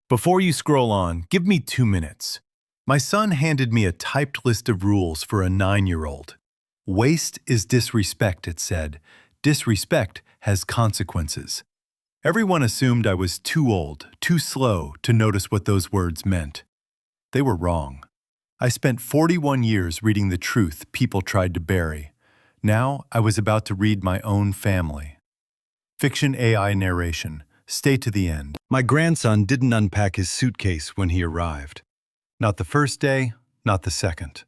Before you scroll on, give me 2 minutes. My son handed me a typed list of rules for a 9-year-old. Waste is disrespect, it said. Disrespect has consequences. Everyone assumed I was too old, too slow to notice what those words meant. They were wrong. I spent 41 years reading the truth people tried to bury. Now I was about to read my own family. Fiction AI narration. Stay to the end. My grandson didn't unpack his suitcase when he arrived. Not the first day, not the second.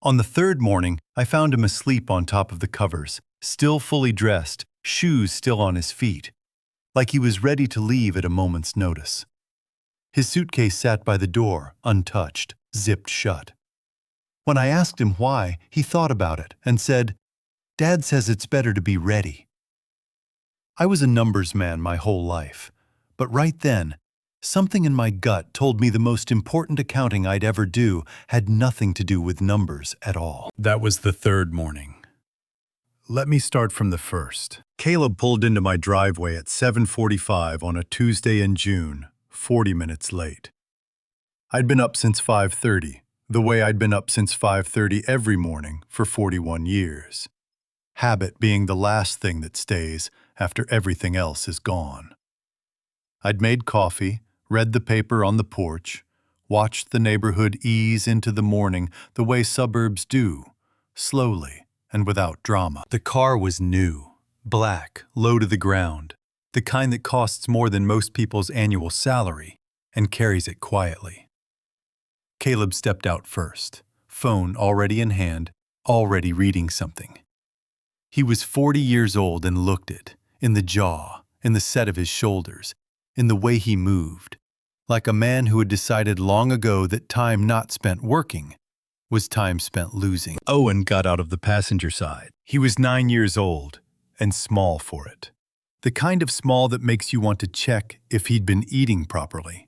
On the third morning, I found him asleep on top of the covers, still fully dressed, shoes still on his feet, like he was ready to leave at a moment's notice. His suitcase sat by the door, untouched, zipped shut. When I asked him why, he thought about it and said, "Dad says it's better to be ready." I was a numbers man my whole life, but right then, something in my gut told me the most important accounting I'd ever do had nothing to do with numbers at all. That was the third morning. Let me start from the first. Caleb pulled into my driveway at 7:45 on a Tuesday in June, 40 minutes late. I'd been up since 5:30, the way I'd been up since 5:30 every morning for 41 years. Habit being the last thing that stays after everything else is gone. I'd made coffee, read the paper on the porch, watched the neighborhood ease into the morning the way suburbs do, slowly and without drama. The car was new, black, low to the ground, the kind that costs more than most people's annual salary and carries it quietly. Caleb stepped out first, phone already in hand, already reading something. He was 40 years old and looked it, in the jaw, in the set of his shoulders, in the way he moved, like a man who had decided long ago that time not spent working was time spent losing. Owen got out of the passenger side. He was 9 years old and small for it. The kind of small that makes you want to check if he'd been eating properly.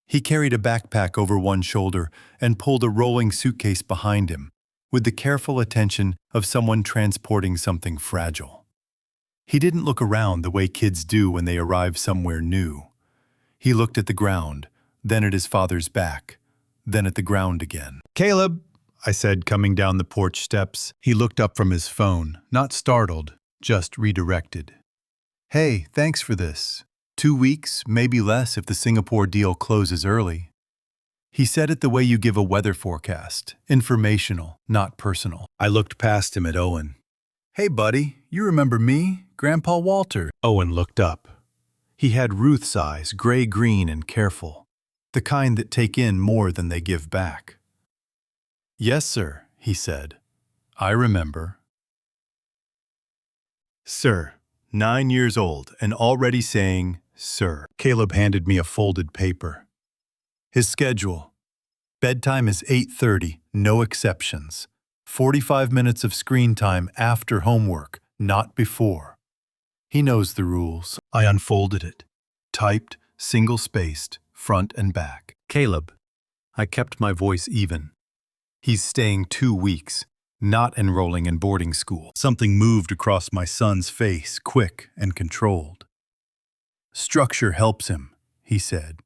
He carried a backpack over one shoulder and pulled a rolling suitcase behind him, with the careful attention of someone transporting something fragile. He didn't look around the way kids do when they arrive somewhere new. He looked at the ground, then at his father's back, then at the ground again. "Caleb," I said, coming down the porch steps. He looked up from his phone, not startled, just redirected. "Hey, thanks for this. 2 weeks, maybe less if the Singapore deal closes early." He said it the way you give a weather forecast, informational, not personal. I looked past him at Owen. "Hey, buddy, you remember me, Grandpa Walter?" Owen looked up. He had Ruth's eyes, gray-green and careful, the kind that take in more than they give back. "Yes, sir," he said. "I remember." Sir, 9 years old and already saying, "Sir." Caleb handed me a folded paper. His schedule. Bedtime is 8:30, no exceptions. 45 minutes of screen time after homework, not before. He knows the rules. I unfolded it. Typed, single-spaced, front and back. "Caleb." I kept my voice even. "He's staying 2 weeks, not enrolling in boarding school." Something moved across my son's face, quick and controlled. "Structure helps him," he said.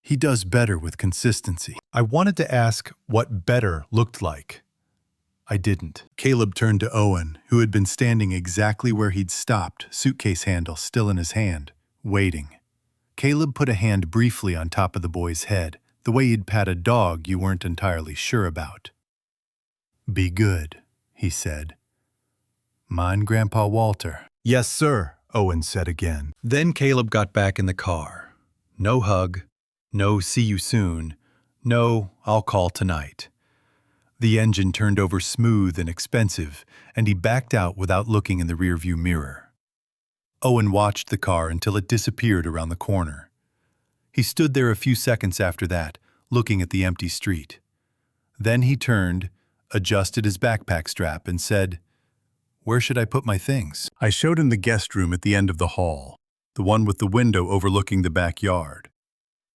"He does better with consistency." I wanted to ask what better looked like. I didn't. Caleb turned to Owen, who had been standing exactly where he'd stopped, suitcase handle still in his hand, waiting. Caleb put a hand briefly on top of the boy's head, the way you'd pat a dog you weren't entirely sure about. "Be good," he said. "Mind Grandpa Walter." "Yes, sir," Owen said again. Then Caleb got back in the car. No hug. No "see you soon." No "I'll call tonight." The engine turned over smooth and expensive, and he backed out without looking in the rearview mirror. Owen watched the car until it disappeared around the corner. He stood there a few seconds after that, looking at the empty street. Then he turned, adjusted his backpack strap, and said, "Where should I put my things?" I showed him the guest room at the end of the hall, the one with the window overlooking the backyard.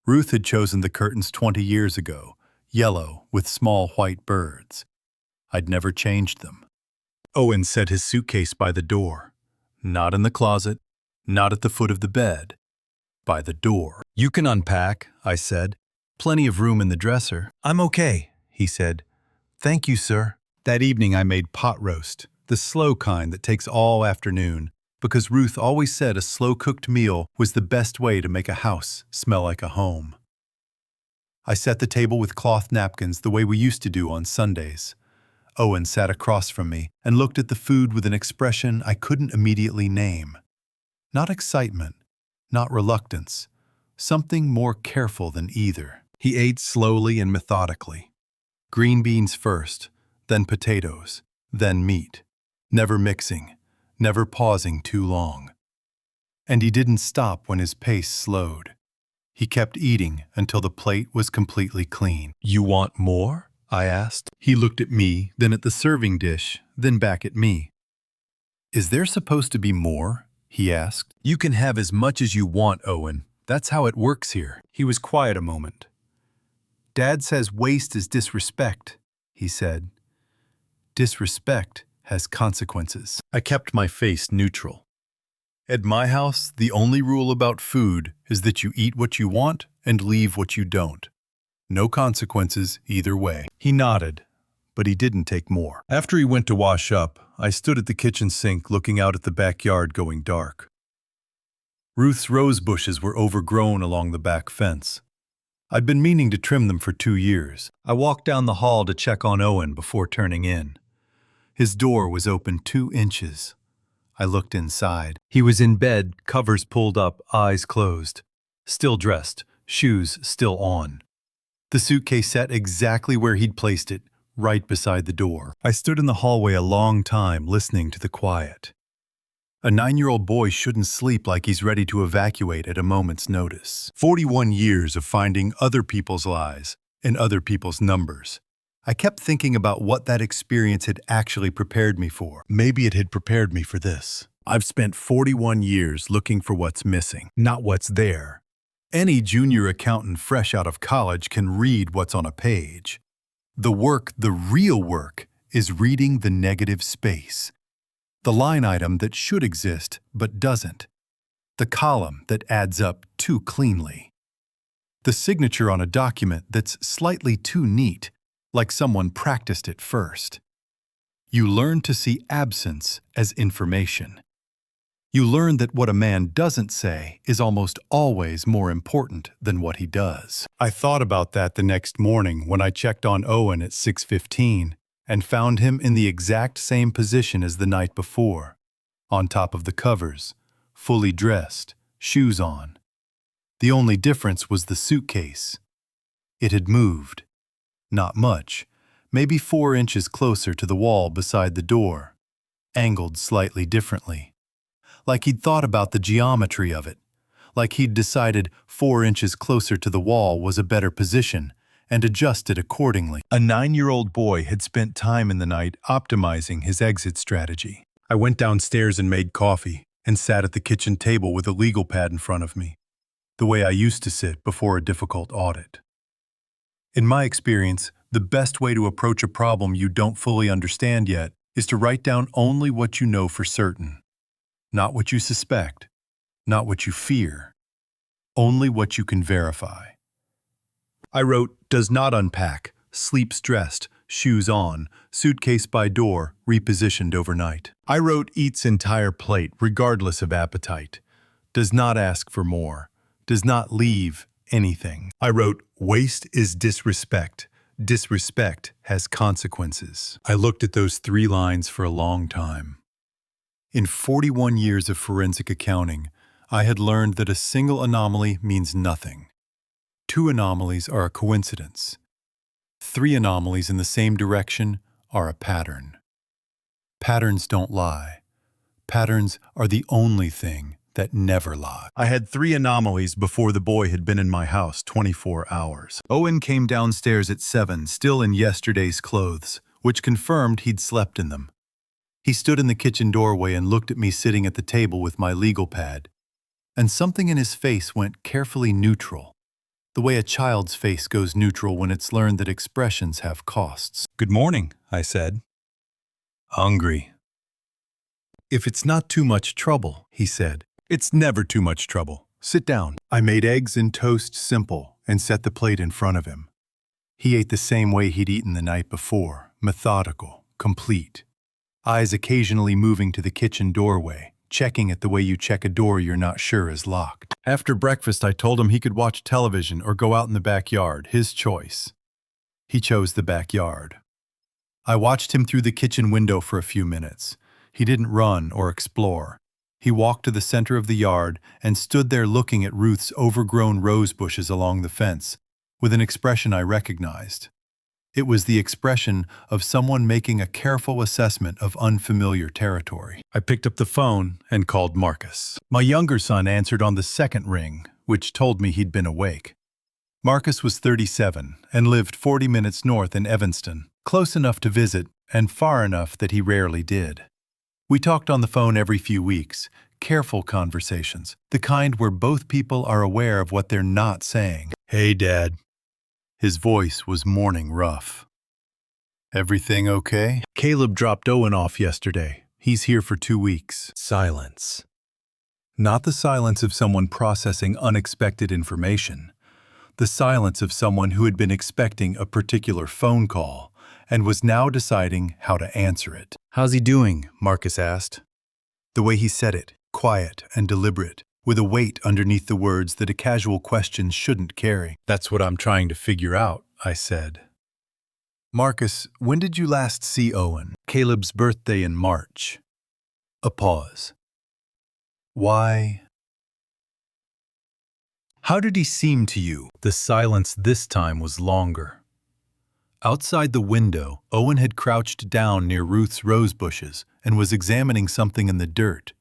Ruth had chosen the curtains 20 years ago, yellow with small white birds. I'd never changed them. Owen set his suitcase by the door. Not in the closet, not at the foot of the bed. by the door. "You can unpack," I said. "Plenty of room in the dresser." "I'm okay," he said. "Thank you, sir." That evening I made pot roast, the slow kind that takes all afternoon, because Ruth always said a slow-cooked meal was the best way to make a house smell like a home. I set the table with cloth napkins the way we used to do on Sundays. Owen sat across from me and looked at the food with an expression I couldn't immediately name. Not excitement, not reluctance, something more careful than either. He ate slowly and methodically. Green beans first, then potatoes, then meat, never mixing, never pausing too long. And he didn't stop when his pace slowed. He kept eating until the plate was completely clean. "You want more?" I asked. He looked at me, then at the serving dish, then back at me. "Is there supposed to be more?" he asked. "You can have as much as you want, Owen. That's how it works here." He was quiet a moment. "Dad says waste is disrespect," he said. "Disrespect has consequences." I kept my face neutral. At my house, the only rule about food is that you eat what you want and leave what you don't. No consequences either way. He nodded, but he didn't take more. After he went to wash up, I stood at the kitchen sink looking out at the backyard going dark. Ruth's rose bushes were overgrown along the back fence. I'd been meaning to trim them for 2 years. I walked down the hall to check on Owen before turning in. His door was open 2 inches. I looked inside. He was in bed, covers pulled up, eyes closed. Still dressed, shoes still on. The suitcase sat exactly where he'd placed it, right beside the door. I stood in the hallway a long time, listening to the quiet. A 9-year-old boy shouldn't sleep like he's ready to evacuate at a moment's notice. 41 years of finding other people's lies and other people's numbers. I kept thinking about what that experience had actually prepared me for. Maybe it had prepared me for this. I've spent 41 years looking for what's missing, not what's there. Any junior accountant fresh out of college can read what's on a page. The work, the real work, is reading the negative space. The line item that should exist but doesn't. The column that adds up too cleanly. The signature on a document that's slightly too neat, like someone practiced it first. You learn to see absence as information. You learn that what a man doesn't say is almost always more important than what he does. I thought about that the next morning when I checked on Owen at 6:15 and found him in the exact same position as the night before, on top of the covers, fully dressed, shoes on. The only difference was the suitcase. It had moved. Not much, maybe 4 inches closer to the wall beside the door, angled slightly differently. Like he'd thought about the geometry of it, like he'd decided 4 inches closer to the wall was a better position and adjusted accordingly. A 9-year-old boy had spent time in the night optimizing his exit strategy. I went downstairs and made coffee and sat at the kitchen table with a legal pad in front of me, the way I used to sit before a difficult audit. In my experience, the best way to approach a problem you don't fully understand yet is to write down only what you know for certain. Not what you suspect, not what you fear, only what you can verify. I wrote, does not unpack, sleeps dressed, shoes on, suitcase by door, repositioned overnight. I wrote, eats entire plate, regardless of appetite, does not ask for more, does not leave anything. I wrote, waste is disrespect. Disrespect has consequences. I looked at those 3 lines for a long time. In 41 years of forensic accounting, I had learned that a single anomaly means nothing. 2 anomalies are a coincidence. 3 anomalies in the same direction are a pattern. Patterns don't lie. Patterns are the only thing that never lie. I had 3 anomalies before the boy had been in my house 24 hours. Owen came downstairs at 7, still in yesterday's clothes, which confirmed he'd slept in them. He stood in the kitchen doorway and looked at me sitting at the table with my legal pad, and something in his face went carefully neutral, the way a child's face goes neutral when it's learned that expressions have costs. "Good morning," I said. "Hungry." "If it's not too much trouble," he said. "It's never too much trouble. Sit down. I made eggs and toast simple and set the plate in front of him. He ate the same way he'd eaten the night before, methodical, complete. Eyes occasionally moving to the kitchen doorway, checking it the way you check a door you're not sure is locked. After breakfast, I told him he could watch television or go out in the backyard, his choice. He chose the backyard. I watched him through the kitchen window for a few minutes. He didn't run or explore. He walked to the center of the yard and stood there looking at Ruth's overgrown rose bushes along the fence, with an expression I recognized. It was the expression of someone making a careful assessment of unfamiliar territory. I picked up the phone and called Marcus. My younger son answered on the second ring, which told me he'd been awake. Marcus was 37 and lived 40 minutes north in Evanston, close enough to visit and far enough that he rarely did. We talked on the phone every few weeks, careful conversations, the kind where both people are aware of what they're not saying. "Hey, Dad." His voice was morning rough. "Everything okay?" "Caleb dropped Owen off yesterday. He's here for 2 weeks." Silence. Not the silence of someone processing unexpected information. The silence of someone who had been expecting a particular phone call and was now deciding how to answer it. "How's he doing?" Marcus asked. The way he said it, quiet and deliberate, with a weight underneath the words that a casual question shouldn't carry. "That's what I'm trying to figure out," I said. "Marcus, when did you last see Owen?" "Caleb's birthday in March." A pause. "Why?" "How did he seem to you?" The silence this time was longer. Outside the window, Owen had crouched down near Ruth's rose bushes and was examining something in the dirt.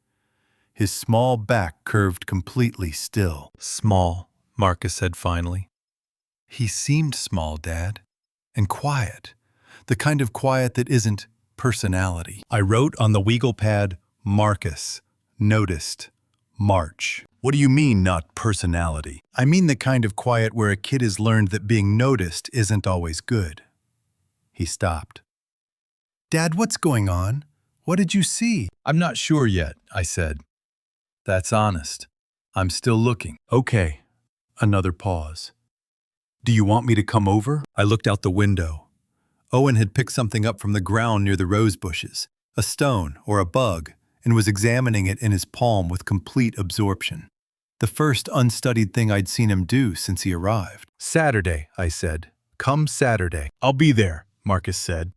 His small back curved completely still. "Small," Marcus said finally. "He seemed small, Dad. And quiet. The kind of quiet that isn't personality." I wrote on the Weagle pad, "Marcus. Noticed. March." "What do you mean, not personality?" "I mean the kind of quiet where a kid has learned that being noticed isn't always good." He stopped. "Dad, what's going on? What did you see?" "I'm not sure yet," I said. "That's honest. I'm still looking." "Okay." Another pause. "Do you want me to come over?" I looked out the window. Owen had picked something up from the ground near the rose bushes, a stone or a bug, and was examining it in his palm with complete absorption. The first unstudied thing I'd seen him do since he arrived. "Saturday," I said. "Come Saturday." "I'll be there," Marcus said.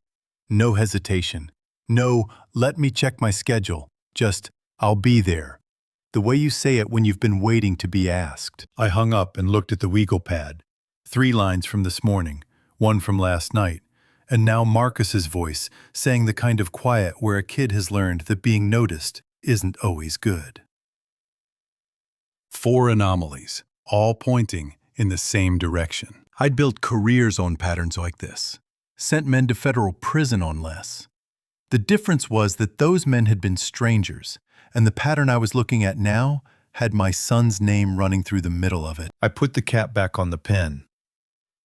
No hesitation. No, "let me check my schedule." Just, "I'll be there." The way you say it when you've been waiting to be asked. I hung up and looked at the Weagle pad. 3 lines from this morning, 1 from last night, and now Marcus's voice saying the kind of quiet where a kid has learned that being noticed isn't always good. 4 anomalies, all pointing in the same direction. I'd built careers on patterns like this, sent men to federal prison on less. The difference was that those men had been strangers, and the pattern I was looking at now had my son's name running through the middle of it. I put the cap back on the pen.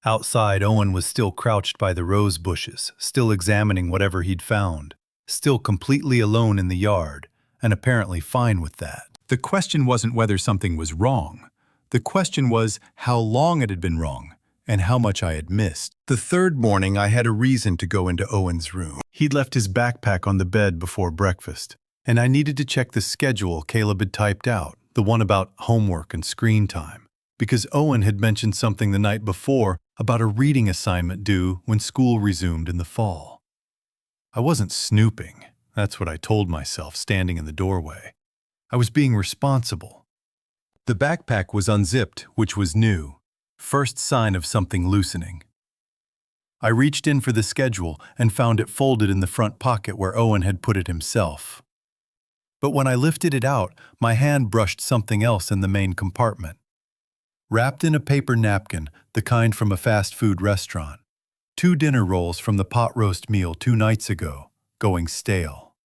Outside, Owen was still crouched by the rose bushes, still examining whatever he'd found, still completely alone in the yard, and apparently fine with that. The question wasn't whether something was wrong. The question was how long it had been wrong, and how much I had missed. The third morning, I had a reason to go into Owen's room. He'd left his backpack on the bed before breakfast, and I needed to check the schedule Caleb had typed out, the one about homework and screen time, because Owen had mentioned something the night before about a reading assignment due when school resumed in the fall. I wasn't snooping. That's what I told myself standing in the doorway. I was being responsible. The backpack was unzipped, which was new. First sign of something loosening. I reached in for the schedule and found it folded in the front pocket where Owen had put it himself. But when I lifted it out, my hand brushed something else in the main compartment. Wrapped in a paper napkin, the kind from a fast food restaurant. 2 dinner rolls from the pot roast meal 2 nights ago, going stale.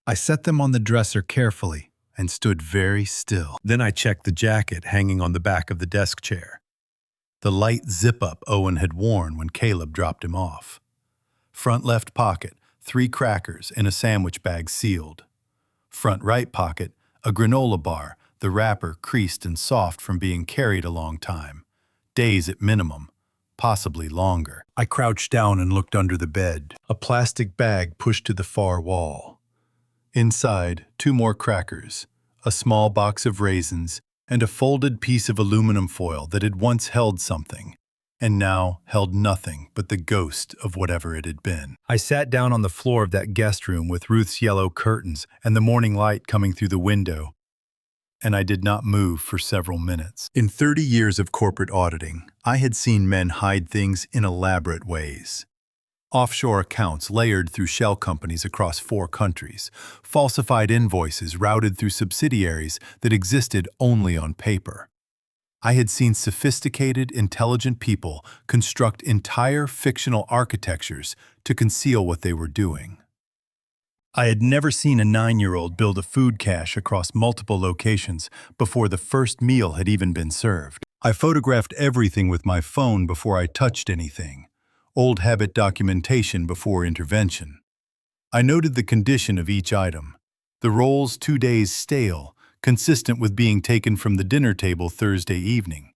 I set them on the dresser carefully and stood very still. Then I checked the jacket hanging on the back of the desk chair. The light zip-up Owen had worn when Caleb dropped him off. Front left pocket, 3 crackers in a sandwich bag sealed. Front right pocket, a granola bar, the wrapper creased and soft from being carried a long time. Days at minimum, possibly longer. I crouched down and looked under the bed, a plastic bag pushed to the far wall. Inside, 2 more crackers, a small box of raisins, and a folded piece of aluminum foil that had once held something, and now held nothing but the ghost of whatever it had been. I sat down on the floor of that guest room with Ruth's yellow curtains and the morning light coming through the window, and I did not move for several minutes. In 30 years of corporate auditing, I had seen men hide things in elaborate ways. Offshore accounts layered through shell companies across 4 countries, falsified invoices routed through subsidiaries that existed only on paper. I had seen sophisticated, intelligent people construct entire fictional architectures to conceal what they were doing. I had never seen a 9-year-old build a food cache across multiple locations before the first meal had even been served. I photographed everything with my phone before I touched anything. Old habit documentation before intervention. I noted the condition of each item. The rolls 2 days stale, consistent with being taken from the dinner table Thursday evening.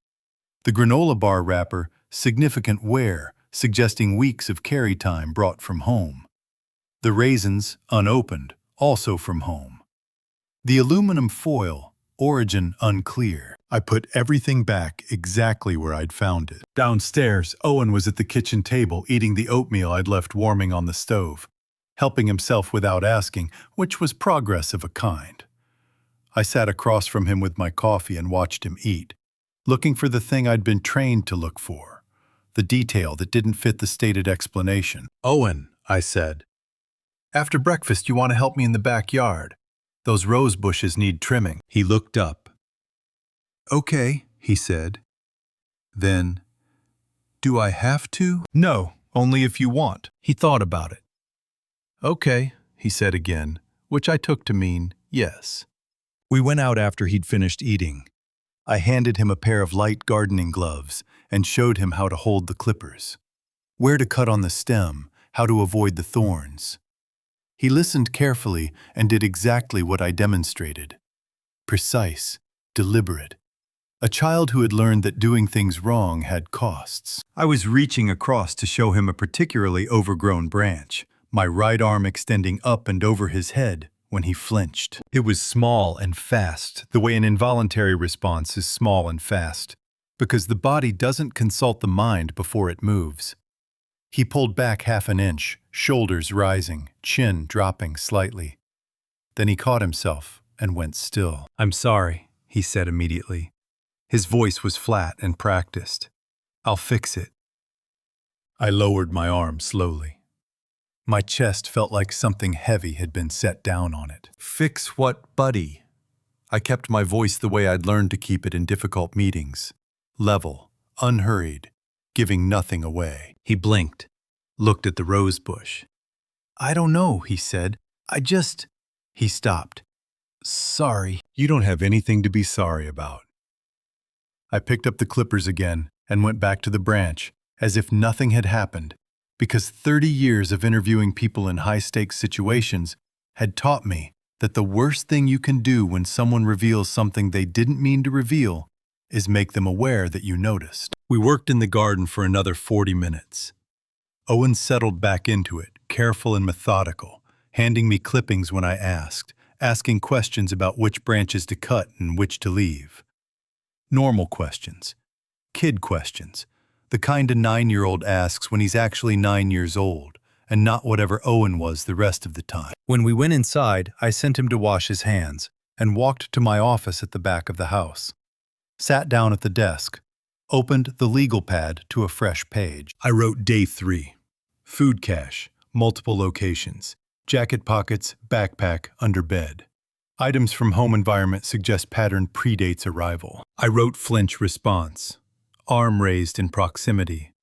The granola bar wrapper, significant wear, suggesting weeks of carry time brought from home. The raisins, unopened, also from home. The aluminum foil, origin unclear. I put everything back exactly where I'd found it. Downstairs, Owen was at the kitchen table eating the oatmeal I'd left warming on the stove, helping himself without asking, which was progress of a kind. I sat across from him with my coffee and watched him eat, looking for the thing I'd been trained to look for, the detail that didn't fit the stated explanation. "Owen," I said, "after breakfast you want to help me in the backyard. Those rose bushes need trimming." He looked up. "Okay," he said. Then, "Do I have to?" "No, only if you want." He thought about it. "Okay," he said again, which I took to mean yes. We went out after he'd finished eating. I handed him a pair of light gardening gloves and showed him how to hold the clippers, where to cut on the stem, how to avoid the thorns. He listened carefully and did exactly what I demonstrated. Precise, deliberate. A child who had learned that doing things wrong had costs. I was reaching across to show him a particularly overgrown branch, my right arm extending up and over his head, when he flinched. It was small and fast, the way an involuntary response is small and fast, because the body doesn't consult the mind before it moves. He pulled back half an inch, shoulders rising, chin dropping slightly. Then he caught himself and went still. "I'm sorry," he said immediately. His voice was flat and practiced. "I'll fix it." I lowered my arm slowly. My chest felt like something heavy had been set down on it. "Fix what, buddy?" I kept my voice the way I'd learned to keep it in difficult meetings. Level, unhurried, giving nothing away. He blinked, looked at the rose bush. "I don't know," he said. He stopped. "Sorry." "You don't have anything to be sorry about." I picked up the clippers again and went back to the branch, as if nothing had happened, because 30 years of interviewing people in high-stakes situations had taught me that the worst thing you can do when someone reveals something they didn't mean to reveal is make them aware that you noticed. We worked in the garden for another 40 minutes. Owen settled back into it, careful and methodical, handing me clippings when I asked, asking questions about which branches to cut and which to leave. Normal questions. Kid questions. The kind a 9-year-old asks when he's actually 9 years old, and not whatever Owen was the rest of the time. When we went inside, I sent him to wash his hands, and walked to my office at the back of the house. Sat down at the desk, opened the legal pad to a fresh page. I wrote Day 3. Food cache, multiple locations. Jacket pockets, backpack, under bed. Items from home environment suggest pattern predates arrival. I wrote flinch response. Arm raised in proximity.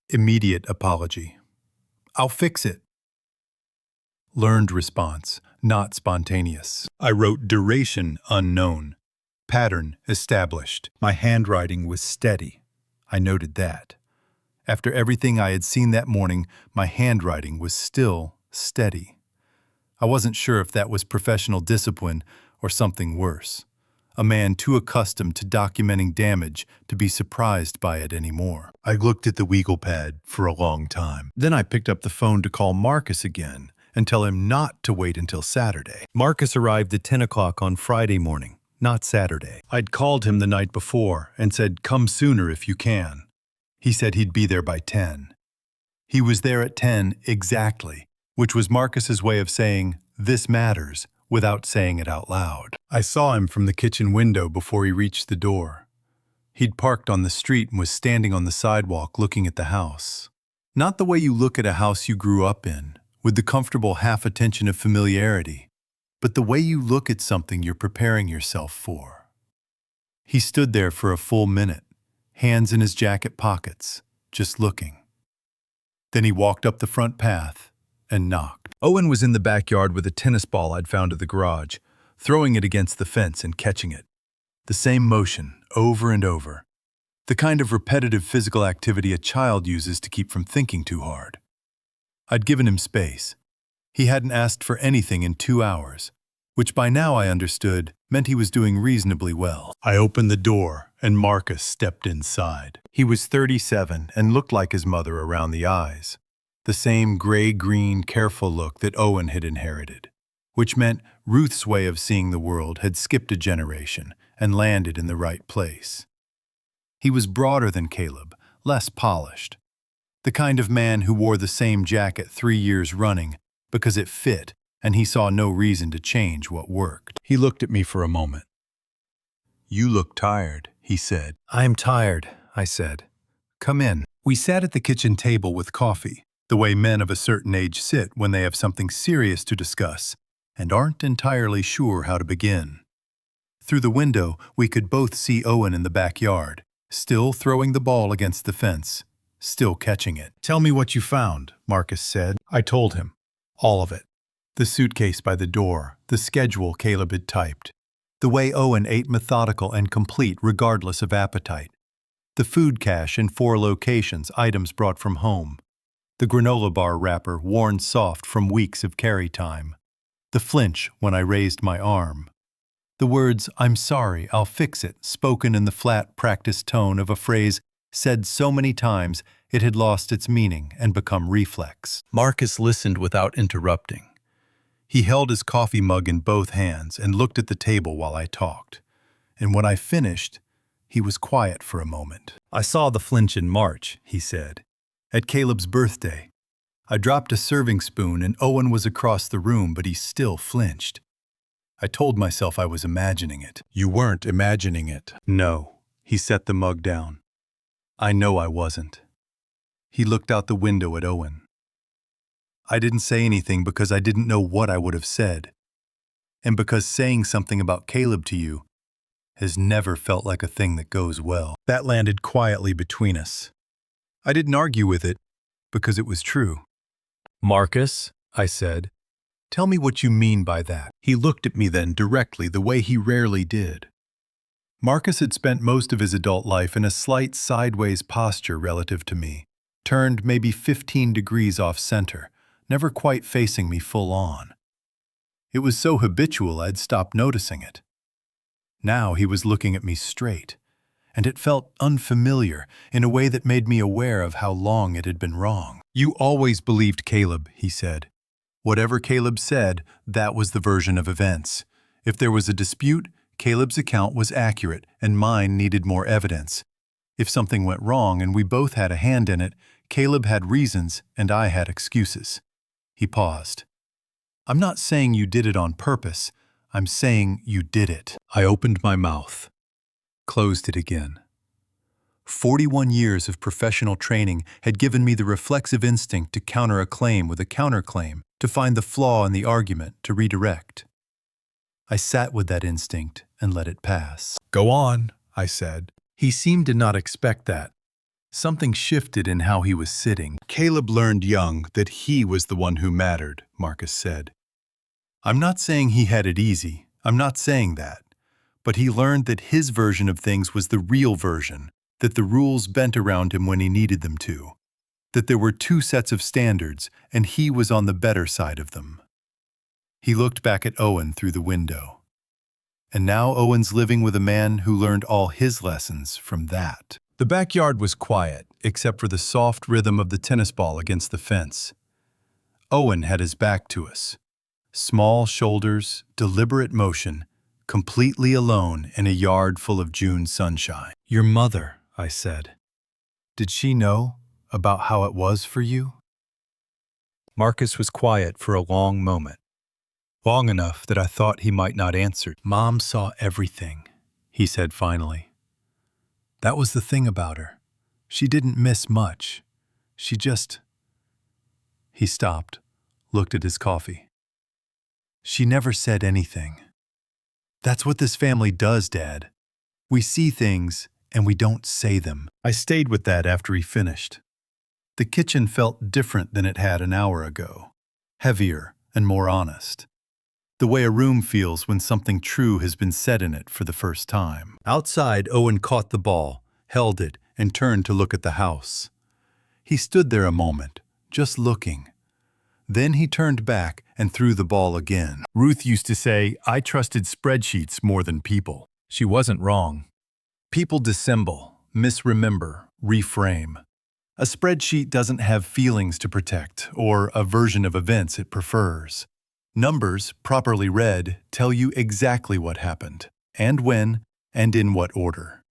Immediate apology. "I'll fix it." Learned response, not spontaneous. I wrote duration unknown. Pattern established. My handwriting was steady. I noted that. After everything I had seen that morning, my handwriting was still steady. I wasn't sure if that was professional discipline or something worse. a man too accustomed to documenting damage to be surprised by it anymore. I looked at the Weagle pad for a long time. Then I picked up the phone to call Marcus again and tell him not to wait until Saturday. Marcus arrived at 10 o'clock on Friday morning, not Saturday. I'd called him the night before and said, "Come sooner if you can." He said he'd be there by 10. He was there at 10 exactly, which was Marcus's way of saying, "This matters," without saying it out loud. I saw him from the kitchen window before he reached the door. He'd parked on the street and was standing on the sidewalk looking at the house. Not the way you look at a house you grew up in, with the comfortable half-attention of familiarity, but the way you look at something you're preparing yourself for. He stood there for a full minute, hands in his jacket pockets, just looking. Then he walked up the front path and knocked. Owen was in the backyard with a tennis ball I'd found at the garage, throwing it against the fence and catching it. The same motion, over and over. The kind of repetitive physical activity a child uses to keep from thinking too hard. I'd given him space. He hadn't asked for anything in 2 hours, which by now I understood meant he was doing reasonably well. I opened the door, and Marcus stepped inside. He was 37 and looked like his mother around the eyes. The same gray-green, careful look that Owen had inherited, which meant Ruth's way of seeing the world had skipped a generation and landed in the right place. He was broader than Caleb, less polished. The kind of man who wore the same jacket 3 years running because it fit and he saw no reason to change what worked. He looked at me for a moment. "You look tired," he said. "I'm tired," I said. "Come in." We sat at the kitchen table with coffee, the way men of a certain age sit when they have something serious to discuss and aren't entirely sure how to begin. Through the window, we could both see Owen in the backyard, still throwing the ball against the fence, still catching it. "Tell me what you found," Marcus said. I told him. All of it. The suitcase by the door, the schedule Caleb had typed, the way Owen ate methodical and complete regardless of appetite, the food cache in 4 locations, items brought from home, the granola bar wrapper worn soft from weeks of carry time, the flinch when I raised my arm, the words, "I'm sorry, I'll fix it," spoken in the flat, practiced tone of a phrase said so many times it had lost its meaning and become reflex. Marcus listened without interrupting. He held his coffee mug in both hands and looked at the table while I talked. And when I finished, he was quiet for a moment. "I saw the flinch in March," he said. "At Caleb's birthday. I dropped a serving spoon and Owen was across the room, but he still flinched. I told myself I was imagining it." "You weren't imagining it." "No." He set the mug down. "I know I wasn't." He looked out the window at Owen. "I didn't say anything because I didn't know what I would have said. And because saying something about Caleb to you has never felt like a thing that goes well." That landed quietly between us. I didn't argue with it because it was true. "Marcus," I said, "tell me what you mean by that." He looked at me then directly, the way he rarely did. Marcus had spent most of his adult life in a slight sideways posture relative to me, turned maybe 15 degrees off center, never quite facing me full on. It was so habitual I'd stopped noticing it. Now he was looking at me straight, and it felt unfamiliar in a way that made me aware of how long it had been wrong. "You always believed Caleb," he said. "Whatever Caleb said, that was the version of events. If there was a dispute, Caleb's account was accurate and mine needed more evidence. If something went wrong and we both had a hand in it, Caleb had reasons and I had excuses." He paused. "I'm not saying you did it on purpose. I'm saying you did it." I opened my mouth, closed it again. 41 years of professional training had given me the reflexive instinct to counter a claim with a counterclaim, to find the flaw in the argument, to redirect. I sat with that instinct and let it pass. "Go on," I said. He seemed to not expect that. Something shifted in how he was sitting. "Caleb learned young that he was the one who mattered," Marcus said. "I'm not saying he had it easy. I'm not saying that. But he learned that his version of things was the real version, that the rules bent around him when he needed them to, that there were 2 sets of standards and he was on the better side of them." He looked back at Owen through the window. And now Owen's living with a man who learned all his lessons from that. The backyard was quiet, except for the soft rhythm of the tennis ball against the fence. Owen had his back to us. Small shoulders, deliberate motion, completely alone in a yard full of June sunshine. "Your mother," I said. "Did she know about how it was for you?" Marcus was quiet for a long moment. Long enough that I thought he might not answer. "Mom saw everything," he said finally. "That was the thing about her. She didn't miss much. She just—" He stopped, looked at his coffee. "She never said anything. That's what this family does, Dad. We see things and we don't say them." I stayed with that after he finished. The kitchen felt different than it had an hour ago. Heavier and more honest. The way a room feels when something true has been said in it for the first time. Outside, Owen caught the ball, held it, and turned to look at the house. He stood there a moment, just looking. Then he turned back and threw the ball again. Ruth used to say, "I trusted spreadsheets more than people." She wasn't wrong. People dissemble, misremember, reframe. A spreadsheet doesn't have feelings to protect or a version of events it prefers. Numbers, properly read, tell you exactly what happened, and when, and in what order.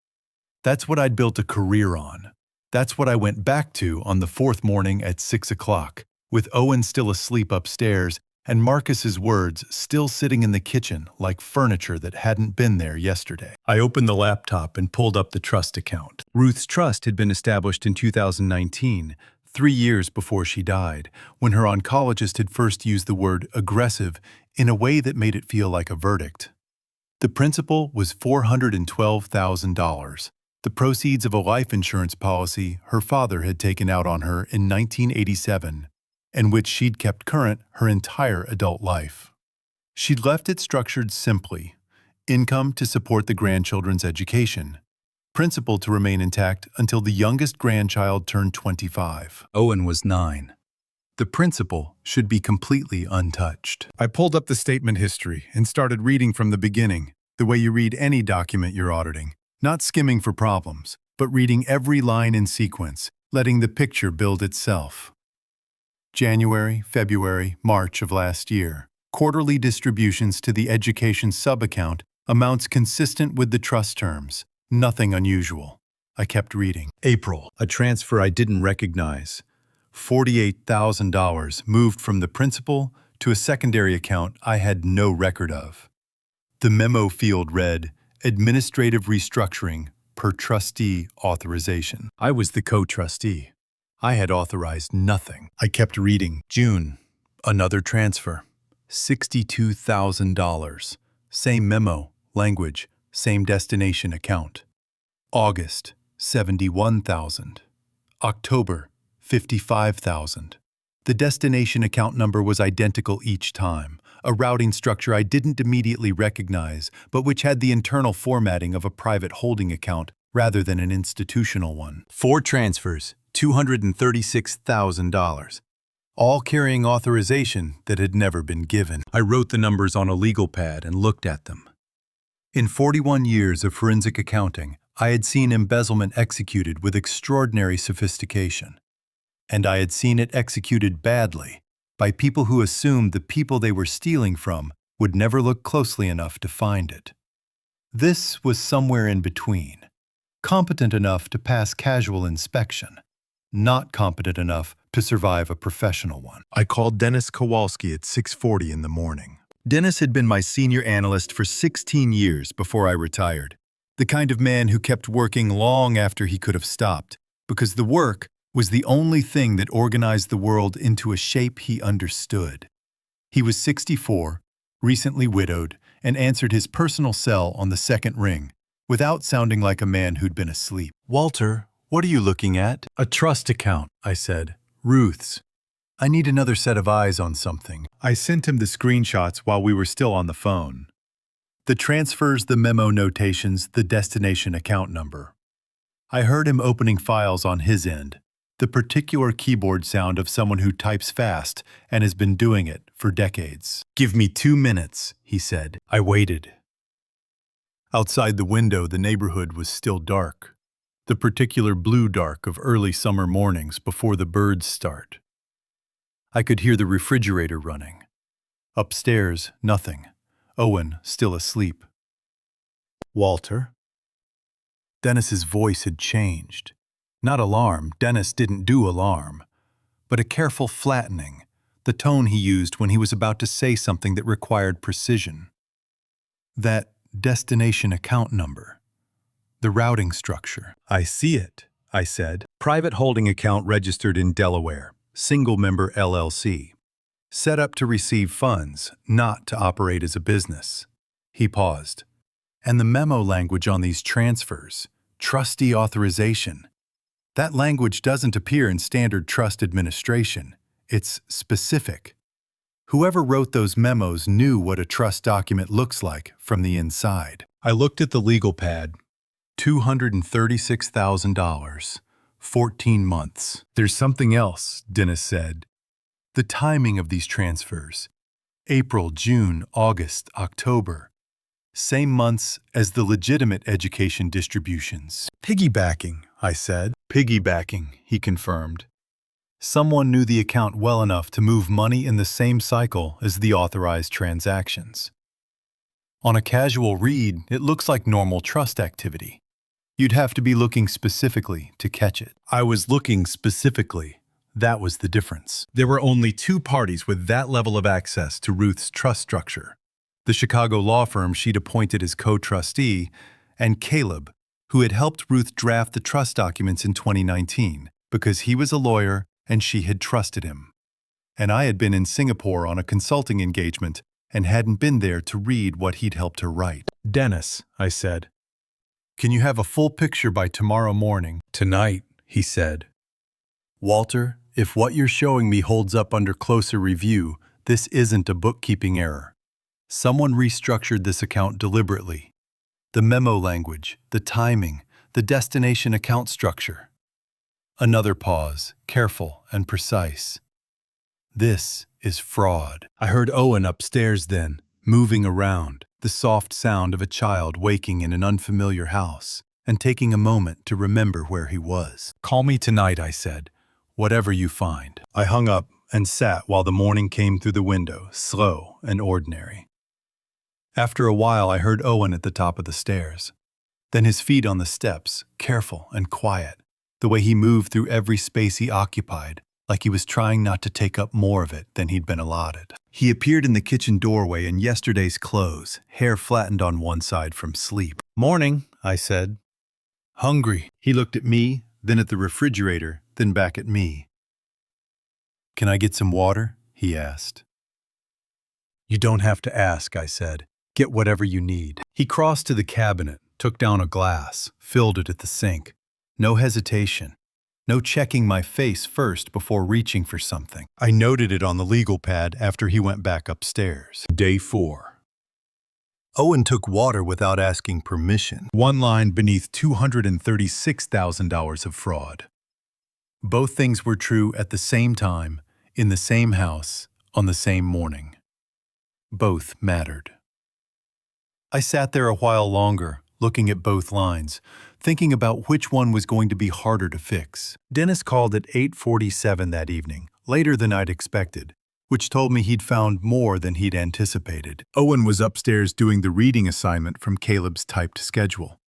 That's what I'd built a career on. That's what I went back to on the fourth morning at 6 o'clock, with Owen still asleep upstairs and Marcus's words still sitting in the kitchen like furniture that hadn't been there yesterday. I opened the laptop and pulled up the trust account. Ruth's trust had been established in 2019, 3 years before she died, when her oncologist had first used the word aggressive in a way that made it feel like a verdict. The principal was $412,000, the proceeds of a life insurance policy her father had taken out on her in 1987, and which she'd kept current her entire adult life. She'd left it structured simply: income to support the grandchildren's education, principal to remain intact until the youngest grandchild turned 25. Owen was 9. The principal should be completely untouched. I pulled up the statement history and started reading from the beginning, the way you read any document you're auditing, not skimming for problems, but reading every line in sequence, letting the picture build itself. January, February, March of last year. Quarterly distributions to the education sub-account, amounts consistent with the trust terms. Nothing unusual. I kept reading. April, a transfer I didn't recognize. $48,000 moved from the principal to a secondary account I had no record of. The memo field read, "Administrative restructuring per trustee authorization." I was the co-trustee. I had authorized nothing. I kept reading. June, another transfer. $62,000. Same memo, language, same destination account. August, $71,000. October, $55,000. The destination account number was identical each time, a routing structure I didn't immediately recognize, but which had the internal formatting of a private holding account rather than an institutional one. 4 transfers, $236,000. All carrying authorization that had never been given. I wrote the numbers on a legal pad and looked at them. In 41 years of forensic accounting, I had seen embezzlement executed with extraordinary sophistication. And I had seen it executed badly, by people who assumed the people they were stealing from would never look closely enough to find it. This was somewhere in between, competent enough to pass casual inspection, not competent enough to survive a professional one. I called Dennis Kowalski at 6:40 in the morning. Dennis had been my senior analyst for 16 years before I retired, the kind of man who kept working long after he could have stopped, because the work was the only thing that organized the world into a shape he understood. He was 64, recently widowed, and answered his personal cell on the second ring, without sounding like a man who'd been asleep. "Walter, what are you looking at?" "A trust account," I said. "Ruth's. I need another set of eyes on something." I sent him the screenshots while we were still on the phone. The transfers, the memo notations, the destination account number. I heard him opening files on his end, the particular keyboard sound of someone who types fast and has been doing it for decades. "Give me 2 minutes," he said. I waited. Outside the window, the neighborhood was still dark, the particular blue dark of early summer mornings before the birds start. I could hear the refrigerator running. Upstairs, nothing. Owen still asleep. Walter? Dennis's voice had changed. Not alarm, Dennis didn't do alarm, but a careful flattening, the tone he used when he was about to say something that required precision. That destination account number. The routing structure. I see it, I said. Private holding account registered in Delaware, single member LLC. Set up to receive funds, not to operate as a business. He paused. And the memo language on these transfers, trustee authorization. That language doesn't appear in standard trust administration. It's specific. Whoever wrote those memos knew what a trust document looks like from the inside. I looked at the legal pad. $236,000. 14 months. There's something else, Dennis said. The timing of these transfers. April, June, August, October. Same months as the legitimate education distributions. Piggybacking, I said. Piggybacking, he confirmed. Someone knew the account well enough to move money in the same cycle as the authorized transactions. On a casual read, it looks like normal trust activity. You'd have to be looking specifically to catch it. I was looking specifically. That was the difference. There were only two parties with that level of access to Ruth's trust structure. The Chicago law firm she'd appointed as co-trustee, and Caleb, who had helped Ruth draft the trust documents in 2019 because he was a lawyer and she had trusted him. And I had been in Singapore on a consulting engagement and hadn't been there to read what he'd helped her write. Dennis, I said. Can you have a full picture by tomorrow morning? Tonight, he said. Walter, if what you're showing me holds up under closer review, this isn't a bookkeeping error. Someone restructured this account deliberately. The memo language, the timing, the destination account structure. Another pause, careful and precise. This is fraud. I heard Owen upstairs then, moving around, the soft sound of a child waking in an unfamiliar house, and taking a moment to remember where he was. Call me tonight, I said, whatever you find. I hung up and sat while the morning came through the window, slow and ordinary. After a while, I heard Owen at the top of the stairs. Then his feet on the steps, careful and quiet, the way he moved through every space he occupied, like he was trying not to take up more of it than he'd been allotted. He appeared in the kitchen doorway in yesterday's clothes, hair flattened on one side from sleep. Morning, I said. Hungry. He looked at me, then at the refrigerator, then back at me. Can I get some water? He asked. You don't have to ask, I said. Get whatever you need. He crossed to the cabinet, took down a glass, filled it at the sink. No hesitation. No checking my face first before reaching for something. I noted it on the legal pad after he went back upstairs. Day 4. Owen took water without asking permission. One line beneath $236,000 of fraud. Both things were true at the same time, in the same house, on the same morning. Both mattered. I sat there a while longer, looking at both lines, thinking about which one was going to be harder to fix. Dennis called at 8:47 that evening, later than I'd expected, which told me he'd found more than he'd anticipated. Owen was upstairs doing the reading assignment from Caleb's typed schedule.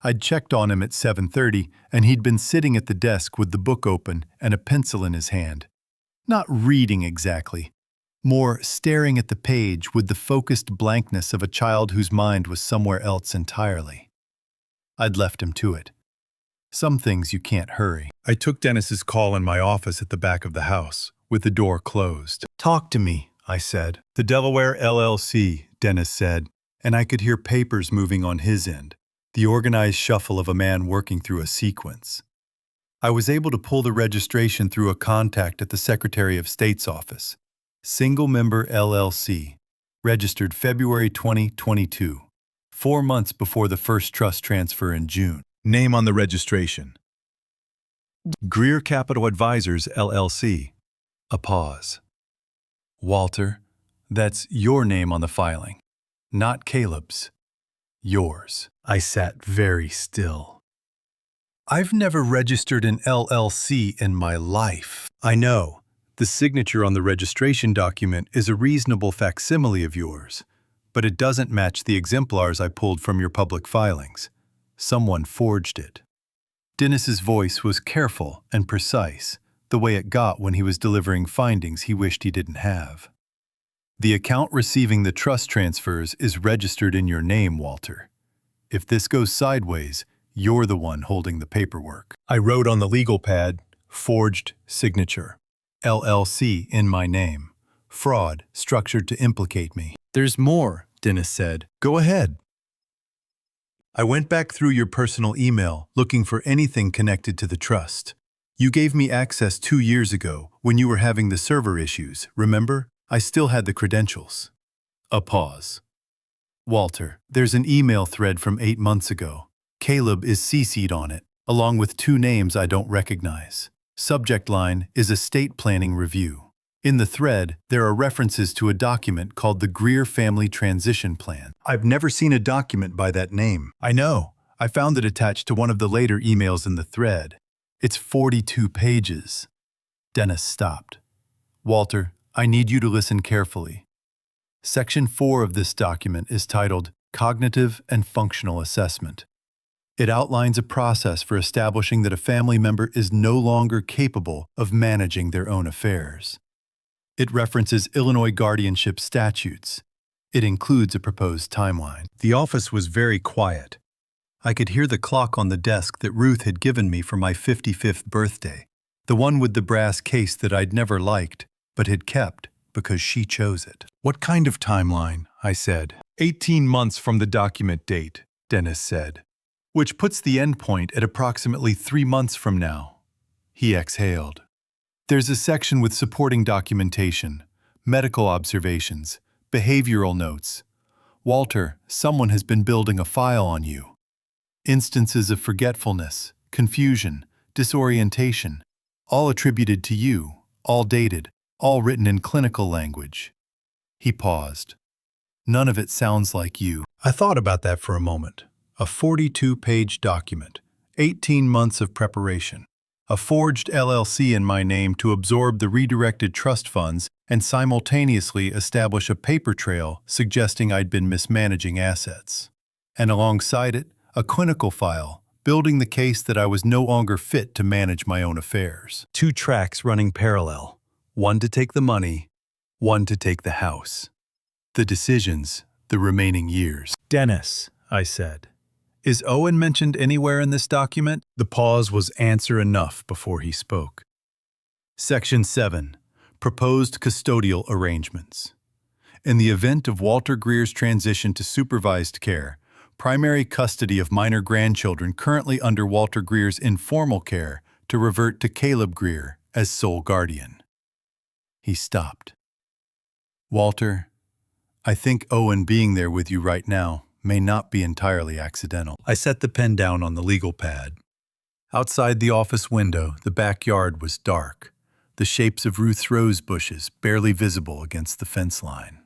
I'd checked on him at 7:30, and he'd been sitting at the desk with the book open and a pencil in his hand. Not reading exactly, more staring at the page with the focused blankness of a child whose mind was somewhere else entirely. I'd left him to it. Some things you can't hurry. I took Dennis's call in my office at the back of the house, with the door closed. Talk to me, I said. The Delaware LLC, Dennis said, and I could hear papers moving on his end, the organized shuffle of a man working through a sequence. I was able to pull the registration through a contact at the Secretary of State's office. Single member LLC, registered February 2022, 4 months before the first trust transfer in June. Name on the registration. Greer Capital Advisors, LLC. A pause. Walter, that's your name on the filing, not Caleb's. Yours. I sat very still. I've never registered an LLC in my life. I know. The signature on the registration document is a reasonable facsimile of yours, but it doesn't match the exemplars I pulled from your public filings. Someone forged it. Dennis's voice was careful and precise, the way it got when he was delivering findings he wished he didn't have. The account receiving the trust transfers is registered in your name, Walter. If this goes sideways, you're the one holding the paperwork. I wrote on the legal pad, forged signature. LLC in my name. Fraud structured to implicate me. There's more, Dennis said. Go ahead. I went back through your personal email looking for anything connected to the trust. You gave me access 2 years ago when you were having the server issues, remember? I still had the credentials. A pause. Walter, there's an email thread from 8 months ago. Caleb is CC'd on it, along with 2 names I don't recognize. Subject line is estate planning review. In the thread, there are references to a document called the Greer Family Transition Plan. I've never seen a document by that name. I know. I found it attached to one of the later emails in the thread. It's 42 pages. Dennis stopped. Walter, I need you to listen carefully. Section 4 of this document is titled Cognitive and Functional Assessment. It outlines a process for establishing that a family member is no longer capable of managing their own affairs. It references Illinois guardianship statutes. It includes a proposed timeline. The office was very quiet. I could hear the clock on the desk that Ruth had given me for my 55th birthday, the one with the brass case that I'd never liked, but had kept because she chose it. What kind of timeline? I said. 18 months from the document date, Dennis said, which puts the endpoint at approximately 3 months from now. He exhaled. There's a section with supporting documentation, medical observations, behavioral notes. Walter, someone has been building a file on you. Instances of forgetfulness, confusion, disorientation, all attributed to you, all dated, all written in clinical language. He paused. None of it sounds like you. I thought about that for a moment. A 42-page document, 18 months of preparation, a forged LLC in my name to absorb the redirected trust funds and simultaneously establish a paper trail suggesting I'd been mismanaging assets. And alongside it, a clinical file, building the case that I was no longer fit to manage my own affairs. 2 tracks running parallel, one to take the money, one to take the house. The decisions, the remaining years. Dennis, I said. Is Owen mentioned anywhere in this document? The pause was answer enough before he spoke. Section 7. Proposed custodial arrangements. In the event of Walter Greer's transition to supervised care, primary custody of minor grandchildren currently under Walter Greer's informal care to revert to Caleb Greer as sole guardian. He stopped. Walter, I think Owen being there with you right now may not be entirely accidental. I set the pen down on the legal pad. Outside the office window, the backyard was dark, the shapes of Ruth's rose bushes barely visible against the fence line.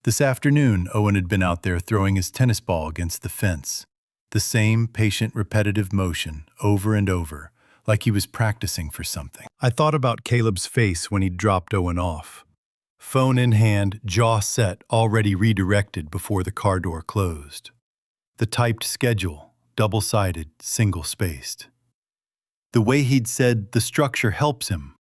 This afternoon, Owen had been out there throwing his tennis ball against the fence, the same patient, repetitive motion over and over, like he was practicing for something. I thought about Caleb's face when he dropped Owen off. Phone in hand, jaw set, already redirected before the car door closed. The typed schedule, double-sided, single-spaced. The way he'd said the structure helps him,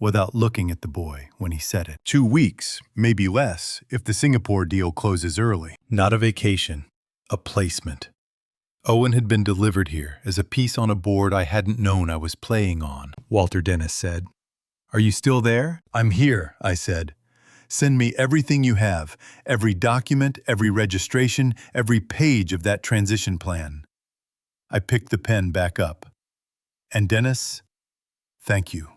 without looking at the boy when he said it. 2 weeks, maybe less, if the Singapore deal closes early. Not a vacation, a placement. Owen had been delivered here as a piece on a board I hadn't known I was playing on, Walter Dennis said. Are you still there? I'm here, I said. Send me everything you have, every document, every registration, every page of that transition plan. I picked the pen back up. And Dennis, thank you.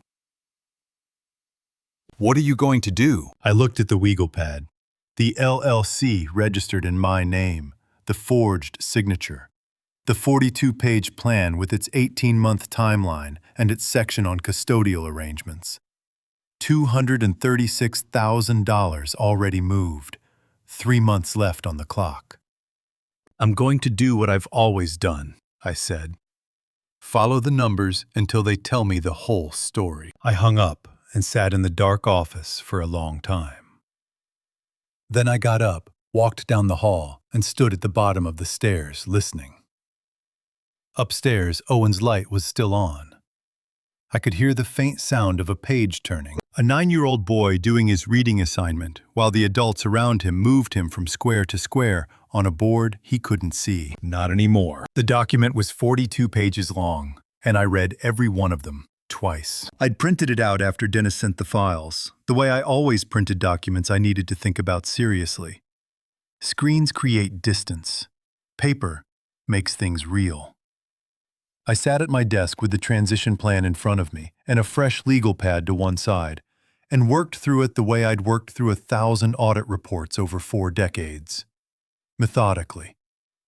What are you going to do? I looked at the Weagle pad. The LLC registered in my name, the forged signature. The 42-page plan with its 18-month timeline and its section on custodial arrangements. $236,000 already moved, 3 months left on the clock. I'm going to do what I've always done, I said. Follow the numbers until they tell me the whole story. I hung up and sat in the dark office for a long time. Then I got up, walked down the hall, and stood at the bottom of the stairs, listening. Upstairs, Owen's light was still on. I could hear the faint sound of a page turning. A 9-year-old boy doing his reading assignment, while the adults around him moved him from square to square on a board he couldn't see. Not anymore. The document was 42 pages long, and I read every one of them, twice. I'd printed it out after Dennis sent the files, the way I always printed documents I needed to think about seriously. Screens create distance. Paper makes things real. I sat at my desk with the transition plan in front of me and a fresh legal pad to one side, and worked through it the way I'd worked through 1,000 audit reports over 4 decades. Methodically.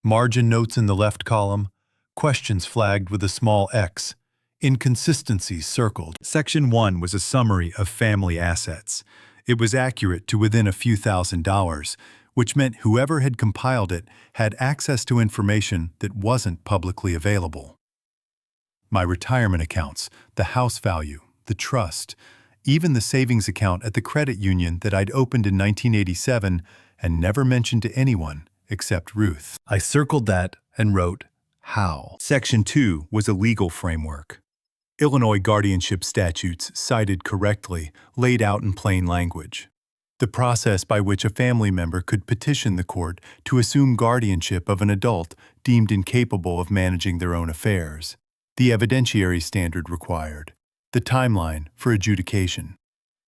Margin notes in the left column, questions flagged with a small X, inconsistencies circled. Section 1 was a summary of family assets. It was accurate to within a few $1,000s, which meant whoever had compiled it had access to information that wasn't publicly available. My retirement accounts, the house value, the trust, even the savings account at the credit union that I'd opened in 1987 and never mentioned to anyone except Ruth. I circled that and wrote, how. Section 2 was a legal framework. Illinois guardianship statutes, cited correctly, laid out in plain language. The process by which a family member could petition the court to assume guardianship of an adult deemed incapable of managing their own affairs. The evidentiary standard required, the timeline for adjudication.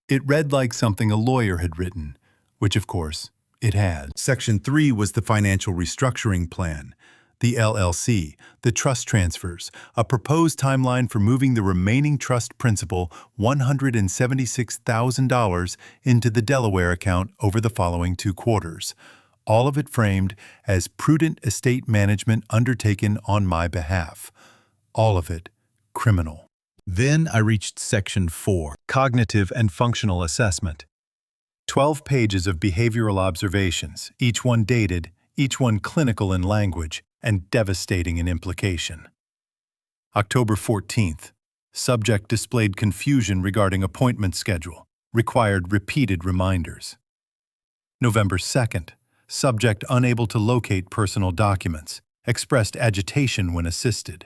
It read like something a lawyer had written, which of course it had. Section 3 was the financial restructuring plan, the LLC, the trust transfers, a proposed timeline for moving the remaining trust principal $176,000 into the Delaware account over the following 2 quarters, all of it framed as prudent estate management undertaken on my behalf. All of it criminal. Then I reached Section 4, Cognitive and Functional Assessment. 12 pages of behavioral observations, each one dated, each one clinical in language, and devastating in implication. October 14th. Subject displayed confusion regarding appointment schedule, required repeated reminders. November 2nd. Subject unable to locate personal documents, expressed agitation when assisted.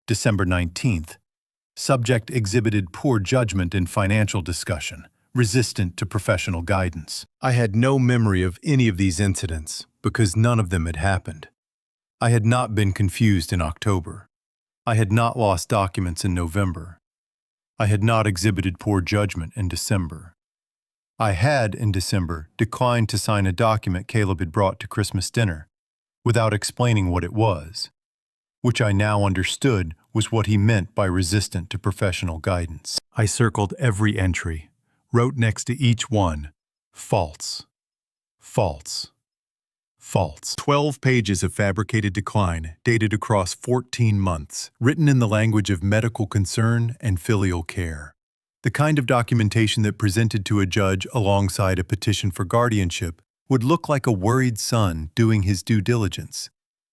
December 19th. Subject exhibited poor judgment in financial discussion, resistant to professional guidance. I had no memory of any of these incidents because none of them had happened. I had not been confused in October. I had not lost documents in November. I had not exhibited poor judgment in December. I had, in December, declined to sign a document Caleb had brought to Christmas dinner, without explaining what it was, which I now understood was what he meant by resistant to professional guidance. I circled every entry, wrote next to each one, false, false, false. 12 pages of fabricated decline dated across 14 months, written in the language of medical concern and filial care. The kind of documentation that presented to a judge alongside a petition for guardianship would look like a worried son doing his due diligence.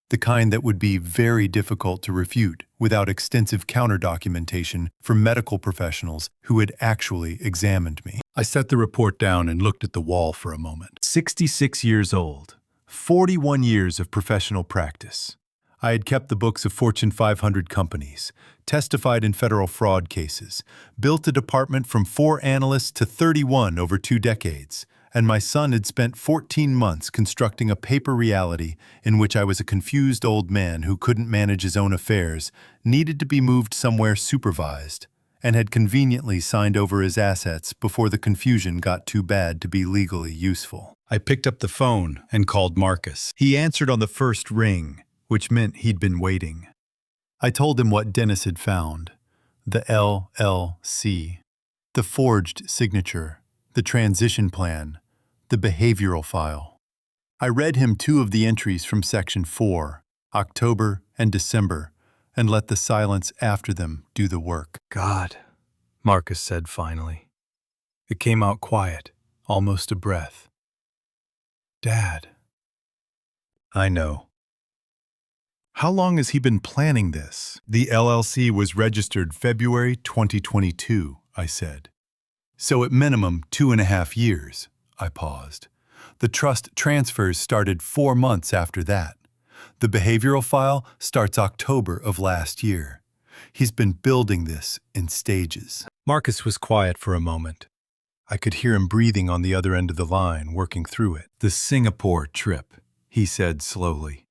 The kind that would be very difficult to refute without extensive counter-documentation from medical professionals who had actually examined me. I set the report down and looked at the wall for a moment. 66 years old, 41 years of professional practice. I had kept the books of Fortune 500 companies, testified in federal fraud cases, built a department from 4 analysts to 31 over 2 decades, and my son had spent 14 months constructing a paper reality in which I was a confused old man who couldn't manage his own affairs, needed to be moved somewhere supervised, and had conveniently signed over his assets before the confusion got too bad to be legally useful. I picked up the phone and called Marcus. He answered on the first ring, which meant he'd been waiting. I told him what Dennis had found, the LLC, the forged signature, the transition plan, the behavioral file. I read him 2 of the entries from Section 4, October and December, and let the silence after them do the work. God, Marcus said finally. It came out quiet, almost a breath. Dad. I know. How long has he been planning this? The LLC was registered February 2022, I said. So at minimum 2.5 years, I paused. The trust transfers started 4 months after that. The behavioral file starts October of last year. He's been building this in stages. Marcus was quiet for a moment. I could hear him breathing on the other end of the line, working through it. The Singapore trip, he said slowly.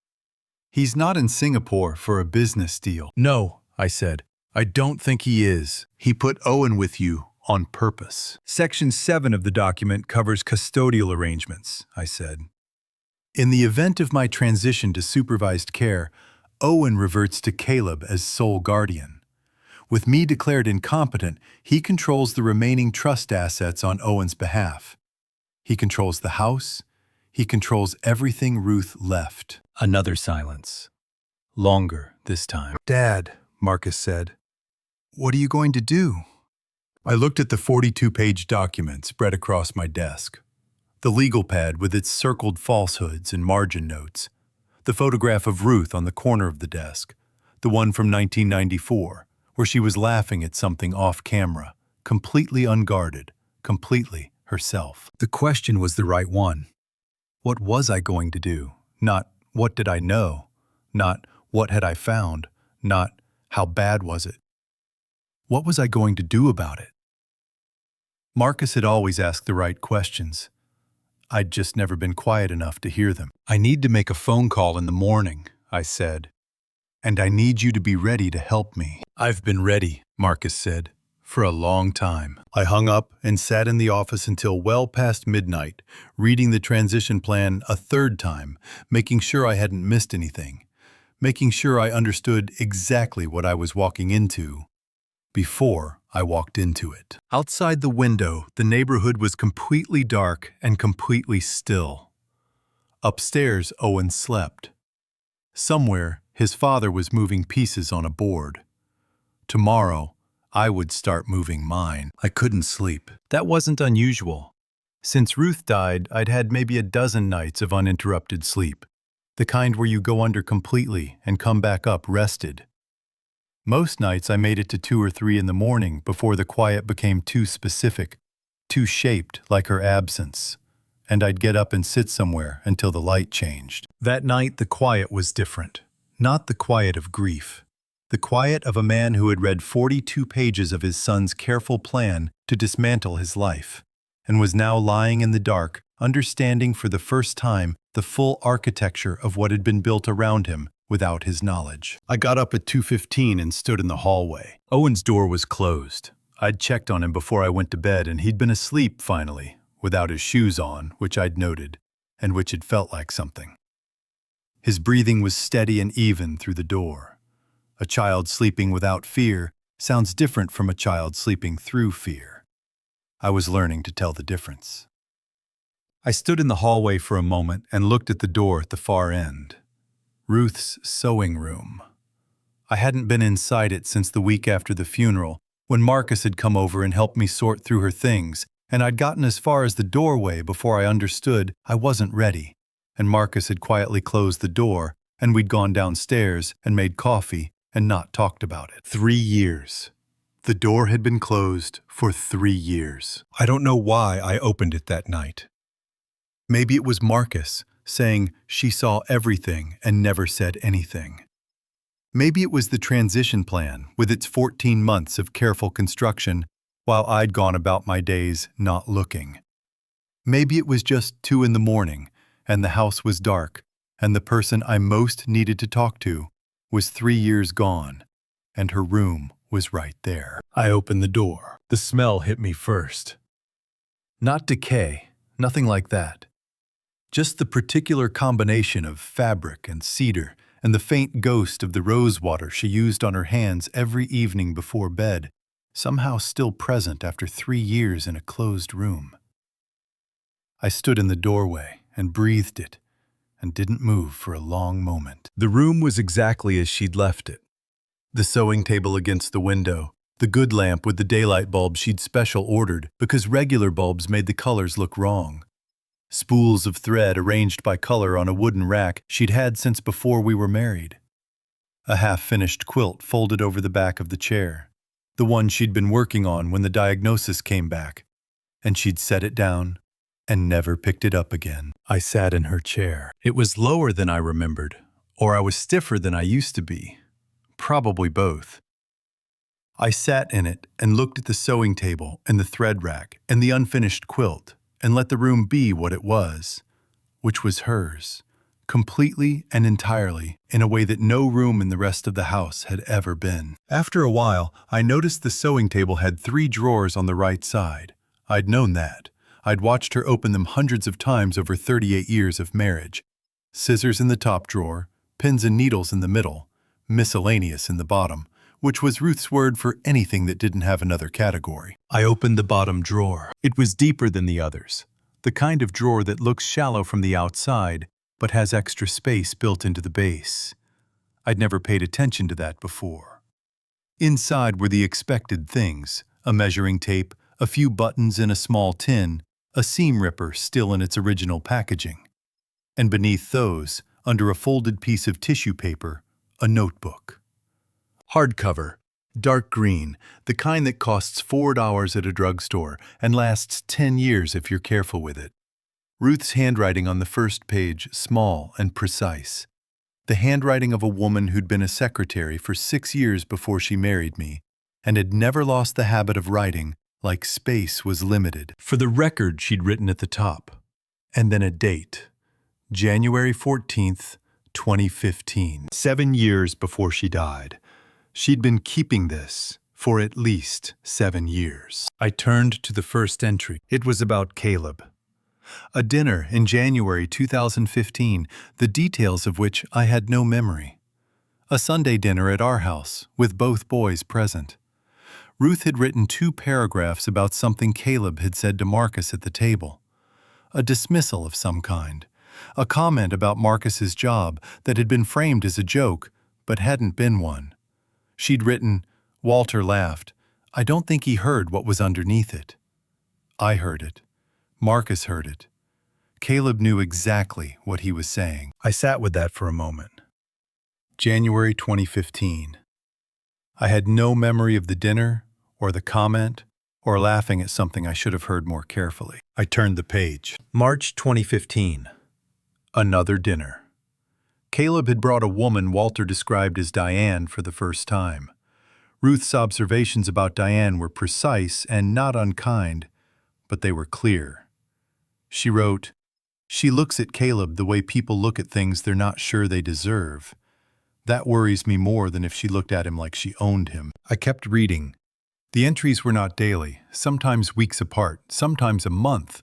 He's not in Singapore for a business deal. No, I said. I don't think he is. He put Owen with you on purpose. Section 7 of the document covers custodial arrangements, I said. In the event of my transition to supervised care, Owen reverts to Caleb as sole guardian. With me declared incompetent, he controls the remaining trust assets on Owen's behalf. He controls the house. He controls everything Ruth left. Another silence. Longer this time. Dad, Marcus said, what are you going to do? I looked at the 42-page document spread across my desk. The legal pad with its circled falsehoods and margin notes. The photograph of Ruth on the corner of the desk. The one from 1994, where she was laughing at something off camera, completely unguarded, completely herself. The question was the right one. What was I going to do? Not what did I know? Not what had I found? Not how bad was it? What was I going to do about it? Marcus had always asked the right questions. I'd just never been quiet enough to hear them. I need to make a phone call in the morning, I said. And I need you to be ready to help me. I've been ready, Marcus said, for a long time. I hung up and sat in the office until well past midnight, reading the transition plan a third time, making sure I hadn't missed anything, making sure I understood exactly what I was walking into before I walked into it. Outside the window, the neighborhood was completely dark and completely still. Upstairs, Owen slept. Somewhere, his father was moving pieces on a board. Tomorrow, I would start moving mine. I couldn't sleep. That wasn't unusual. Since Ruth died, I'd had maybe a dozen nights of uninterrupted sleep, the kind where you go under completely and come back up rested. Most nights I made it to 2 or 3 in the morning before the quiet became too specific, too shaped like her absence, and I'd get up and sit somewhere until the light changed. That night the quiet was different, not the quiet of grief. The quiet of a man who had read 42 pages of his son's careful plan to dismantle his life, and was now lying in the dark, understanding for the first time the full architecture of what had been built around him without his knowledge. I got up at 2:15 and stood in the hallway. Owen's door was closed. I'd checked on him before I went to bed, and he'd been asleep finally, without his shoes on, which I'd noted, and which had felt like something. His breathing was steady and even through the door. A child sleeping without fear sounds different from a child sleeping through fear. I was learning to tell the difference. I stood in the hallway for a moment and looked at the door at the far end. Ruth's sewing room. I hadn't been inside it since the week after the funeral, when Marcus had come over and helped me sort through her things, and I'd gotten as far as the doorway before I understood I wasn't ready, and Marcus had quietly closed the door, and we'd gone downstairs and made coffee and not talked about it. 3 years. The door had been closed for 3 years. I don't know why I opened it that night. Maybe it was Marcus saying she saw everything and never said anything. Maybe it was the transition plan with its 14 months of careful construction while I'd gone about my days not looking. Maybe it was just 2 in the morning and the house was dark and the person I most needed to talk to was 3 years gone and her room was right there. I opened the door. The smell hit me first. Not decay, nothing like that. Just the particular combination of fabric and cedar and the faint ghost of the rose water she used on her hands every evening before bed, somehow still present after 3 years in a closed room. I stood in the doorway and breathed it and didn't move for a long moment. The room was exactly as she'd left it. The sewing table against the window, the good lamp with the daylight bulb she'd special ordered because regular bulbs made the colors look wrong. Spools of thread arranged by color on a wooden rack she'd had since before we were married. a half-finished quilt folded over the back of the chair, the one she'd been working on when the diagnosis came back, and she'd set it down and never picked it up again. I sat in her chair. It was lower than I remembered, or I was stiffer than I used to be. Probably both. I sat in it and looked at the sewing table and the thread rack and the unfinished quilt and let the room be what it was, which was hers, completely and entirely, in a way that no room in the rest of the house had ever been. After a while, I noticed the sewing table had 3 drawers on the right side. I'd known that. I'd watched her open them hundreds of times over 38 years of marriage. Scissors in the top drawer, pins and needles in the middle, miscellaneous in the bottom, which was Ruth's word for anything that didn't have another category. I opened the bottom drawer. It was deeper than the others, the kind of drawer that looks shallow from the outside, but has extra space built into the base. I'd never paid attention to that before. Inside were the expected things: a measuring tape, a few buttons in a small tin, a seam ripper still in its original packaging. And beneath those, under a folded piece of tissue paper, a notebook. Hardcover, dark green, the kind that costs $4 at a drugstore and lasts 10 years if you're careful with it. Ruth's handwriting on the first page, small and precise. The handwriting of a woman who'd been a secretary for 6 years before she married me and had never lost the habit of writing like space was limited. For the record, she'd written at the top. And then a date, January 14th, 2015, 7 years before she died. She'd been keeping this for at least 7 years. I turned to the first entry. It was about Caleb. A dinner in January 2015, the details of which I had no memory. A Sunday dinner at our house, with both boys present. Ruth had written 2 paragraphs about something Caleb had said to Marcus at the table. A dismissal of some kind. A comment about Marcus's job that had been framed as a joke, but hadn't been one. She'd written, Walter laughed. I don't think he heard what was underneath it. I heard it. Marcus heard it. Caleb knew exactly what he was saying. I sat with that for a moment. January 2015. I had no memory of the dinner, or the comment, or laughing at something I should have heard more carefully. I turned the page. March 2015. Another dinner. Caleb had brought a woman Walter described as Diane for the first time. Ruth's observations about Diane were precise and not unkind, but they were clear. She wrote, "She looks at Caleb the way people look at things they're not sure they deserve. That worries me more than if she looked at him like she owned him." I kept reading. The entries were not daily, sometimes weeks apart, sometimes a month,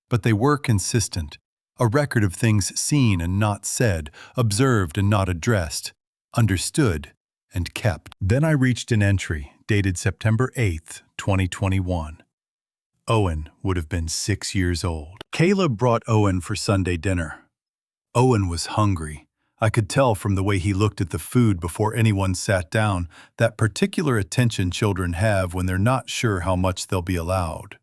but they were consistent. A record of things seen and not said, observed and not addressed, understood and kept. Then I reached an entry dated September 8th, 2021. Owen would have been 6 years old. Caleb brought Owen for Sunday dinner. Owen was hungry. I could tell from the way he looked at the food before anyone sat down, that particular attention children have when they're not sure how much they'll be allowed.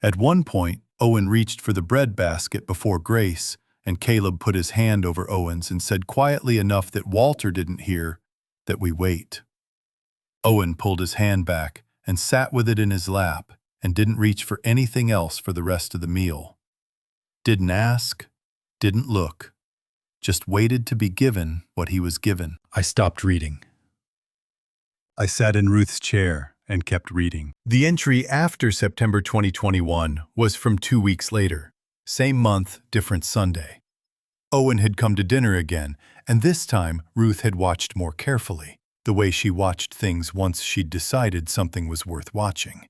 At one point, Owen reached for the bread basket before Grace, and Caleb put his hand over Owen's and said quietly enough that Walter didn't hear, that we wait. Owen pulled his hand back and sat with it in his lap and didn't reach for anything else for the rest of the meal. Didn't ask, didn't look, just waited to be given what he was given. I stopped reading. I sat in Ruth's chair and kept reading. The entry after September 2021 was from 2 weeks later. Same month, different Sunday. Owen had come to dinner again, and this time Ruth had watched more carefully, the way she watched things once she'd decided something was worth watching.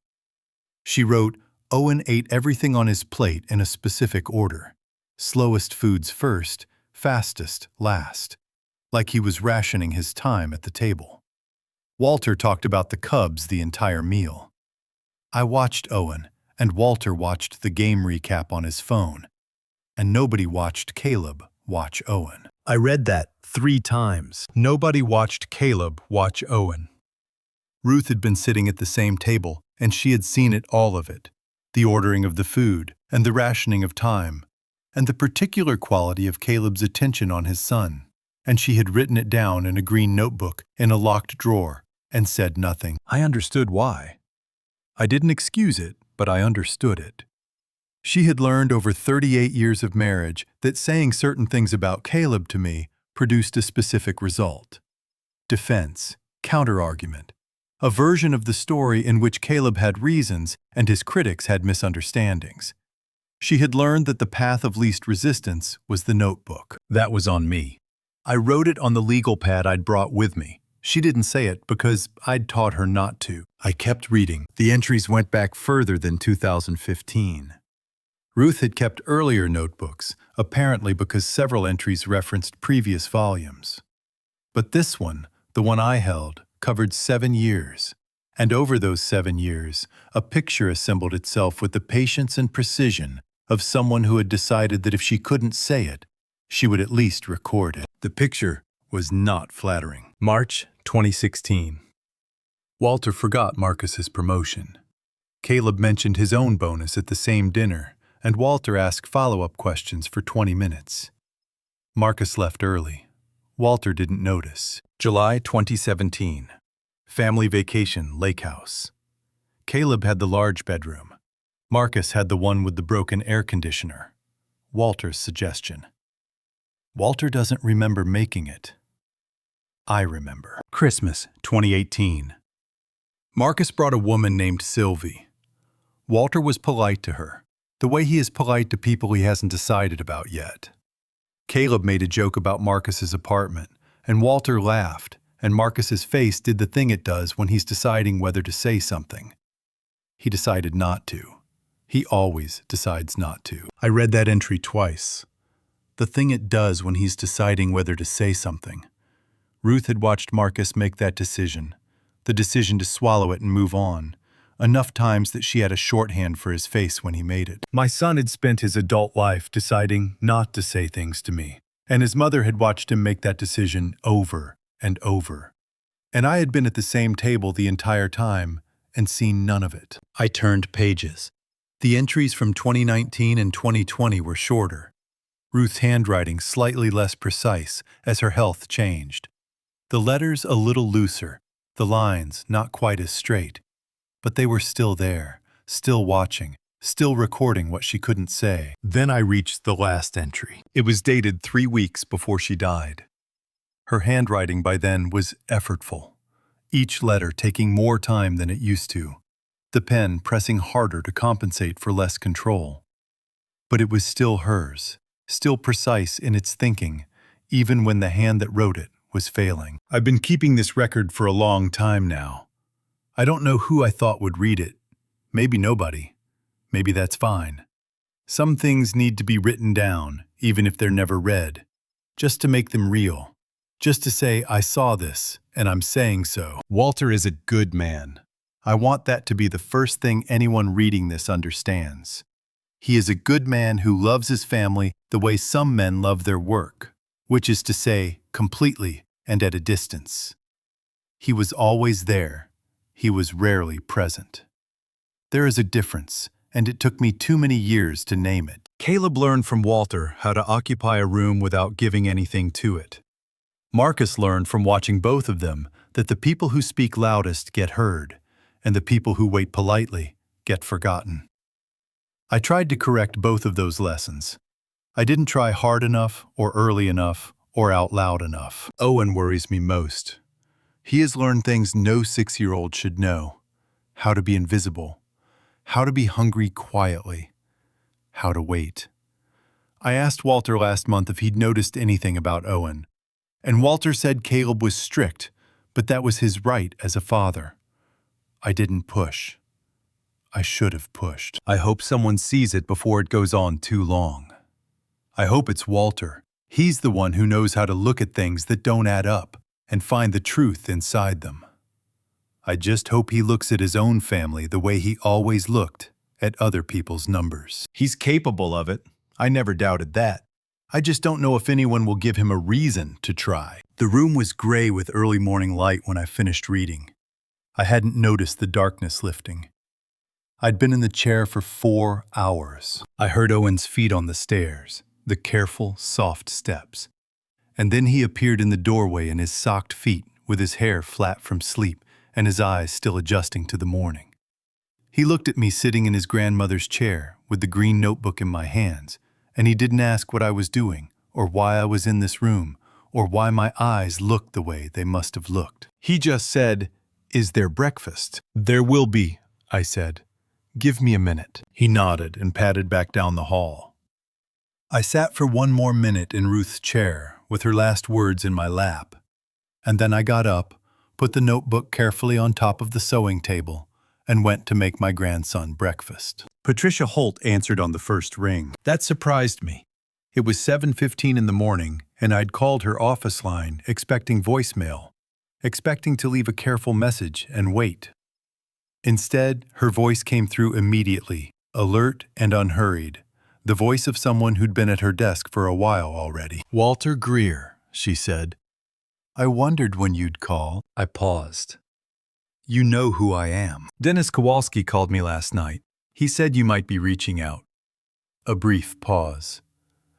She wrote, Owen ate everything on his plate in a specific order. Slowest foods first, fastest last. Like he was rationing his time at the table. Walter talked about the Cubs the entire meal. I watched Owen, and Walter watched the game recap on his phone. And nobody watched Caleb watch Owen. I read that 3 times. Nobody watched Caleb watch Owen. Ruth had been sitting at the same table, and she had seen it, all of it. The ordering of the food, and the rationing of time, and the particular quality of Caleb's attention on his son. and she had written it down in a green notebook in a locked drawer and said nothing. I understood why. I didn't excuse it, but I understood it. She had learned over 38 years of marriage that saying certain things about Caleb to me produced a specific result. Defense, counterargument, a version of the story in which Caleb had reasons and his critics had misunderstandings. She had learned that the path of least resistance was the notebook. That was on me. I wrote it on the legal pad I'd brought with me. She didn't say it because I'd taught her not to. I kept reading. The entries went back further than 2015. Ruth had kept earlier notebooks, apparently because several entries referenced previous volumes. But this one, the one I held, covered 7 years. And over those 7 years, a picture assembled itself with the patience and precision of someone who had decided that if she couldn't say it, she would at least record it. The picture was not flattering. March 2016. Walter forgot Marcus's promotion. Caleb mentioned his own bonus at the same dinner, and Walter asked follow-up questions for 20 minutes. Marcus left early. Walter didn't notice. July 2017. Family vacation, lake house. Caleb had the large bedroom. Marcus had the one with the broken air conditioner. Walter's suggestion. Walter doesn't remember making it. I remember. Christmas 2018. Marcus brought a woman named Sylvie. Walter was polite to her, the way he is polite to people he hasn't decided about yet. Caleb made a joke about Marcus's apartment, and Walter laughed, and Marcus's face did the thing it does when he's deciding whether to say something. He decided not to. He always decides not to. I read that entry twice. The thing it does when he's deciding whether to say something. Ruth had watched Marcus make that decision, the decision to swallow it and move on, enough times that she had a shorthand for his face when he made it. My son had spent his adult life deciding not to say things to me, and his mother had watched him make that decision over and over. And I had been at the same table the entire time and seen none of it. I turned pages. The entries from 2019 and 2020 were shorter. Ruth's handwriting slightly less precise as her health changed. The letters a little looser, the lines not quite as straight. But they were still there, still watching, still recording what she couldn't say. Then I reached the last entry. It was dated 3 weeks before she died. Her handwriting by then was effortful, each letter taking more time than it used to, the pen pressing harder to compensate for less control. But it was still hers, still precise in its thinking, even when the hand that wrote it was failing. I've been keeping this record for a long time now. I don't know who I thought would read it. Maybe nobody. Maybe that's fine. Some things need to be written down, even if they're never read, just to make them real. Just to say, I saw this, and I'm saying so. Walter is a good man. I want that to be the first thing anyone reading this understands. He is a good man who loves his family the way some men love their work, which is to say, completely and at a distance. He was always there. He was rarely present. There is a difference, and it took me too many years to name it. Caleb learned from Walter how to occupy a room without giving anything to it. Marcus learned from watching both of them that the people who speak loudest get heard, and the people who wait politely get forgotten. I tried to correct both of those lessons. I didn't try hard enough, or early enough, or out loud enough. Owen worries me most. He has learned things no 6-year-old should know. How to be invisible. How to be hungry quietly. How to wait. I asked Walter last month if he'd noticed anything about Owen, and Walter said Caleb was strict, but that was his right as a father. I didn't push. I should have pushed. I hope someone sees it before it goes on too long. I hope it's Walter. He's the one who knows how to look at things that don't add up and find the truth inside them. I just hope he looks at his own family the way he always looked at other people's numbers. He's capable of it. I never doubted that. I just don't know if anyone will give him a reason to try. The room was gray with early morning light when I finished reading. I hadn't noticed the darkness lifting. I'd been in the chair for 4 hours. I heard Owen's feet on the stairs, the careful, soft steps. And then he appeared in the doorway in his socked feet, with his hair flat from sleep and his eyes still adjusting to the morning. He looked at me sitting in his grandmother's chair with the green notebook in my hands, and he didn't ask what I was doing, or why I was in this room, or why my eyes looked the way they must have looked. He just said, "Is there breakfast?" "There will be," I said. "Give me a minute." He nodded and padded back down the hall. I sat for one more minute in Ruth's chair, with her last words in my lap. And then I got up, put the notebook carefully on top of the sewing table, and went to make my grandson breakfast. Patricia Holt answered on the first ring. That surprised me. It was 7:15 in the morning, and I'd called her office line, expecting voicemail, expecting to leave a careful message and wait. Instead, her voice came through immediately, alert and unhurried, the voice of someone who'd been at her desk for a while already. "Walter Greer," she said. "I wondered when you'd call." I paused. "You know who I am. Dennis Kowalski called me last night. He said you might be reaching out." A brief pause.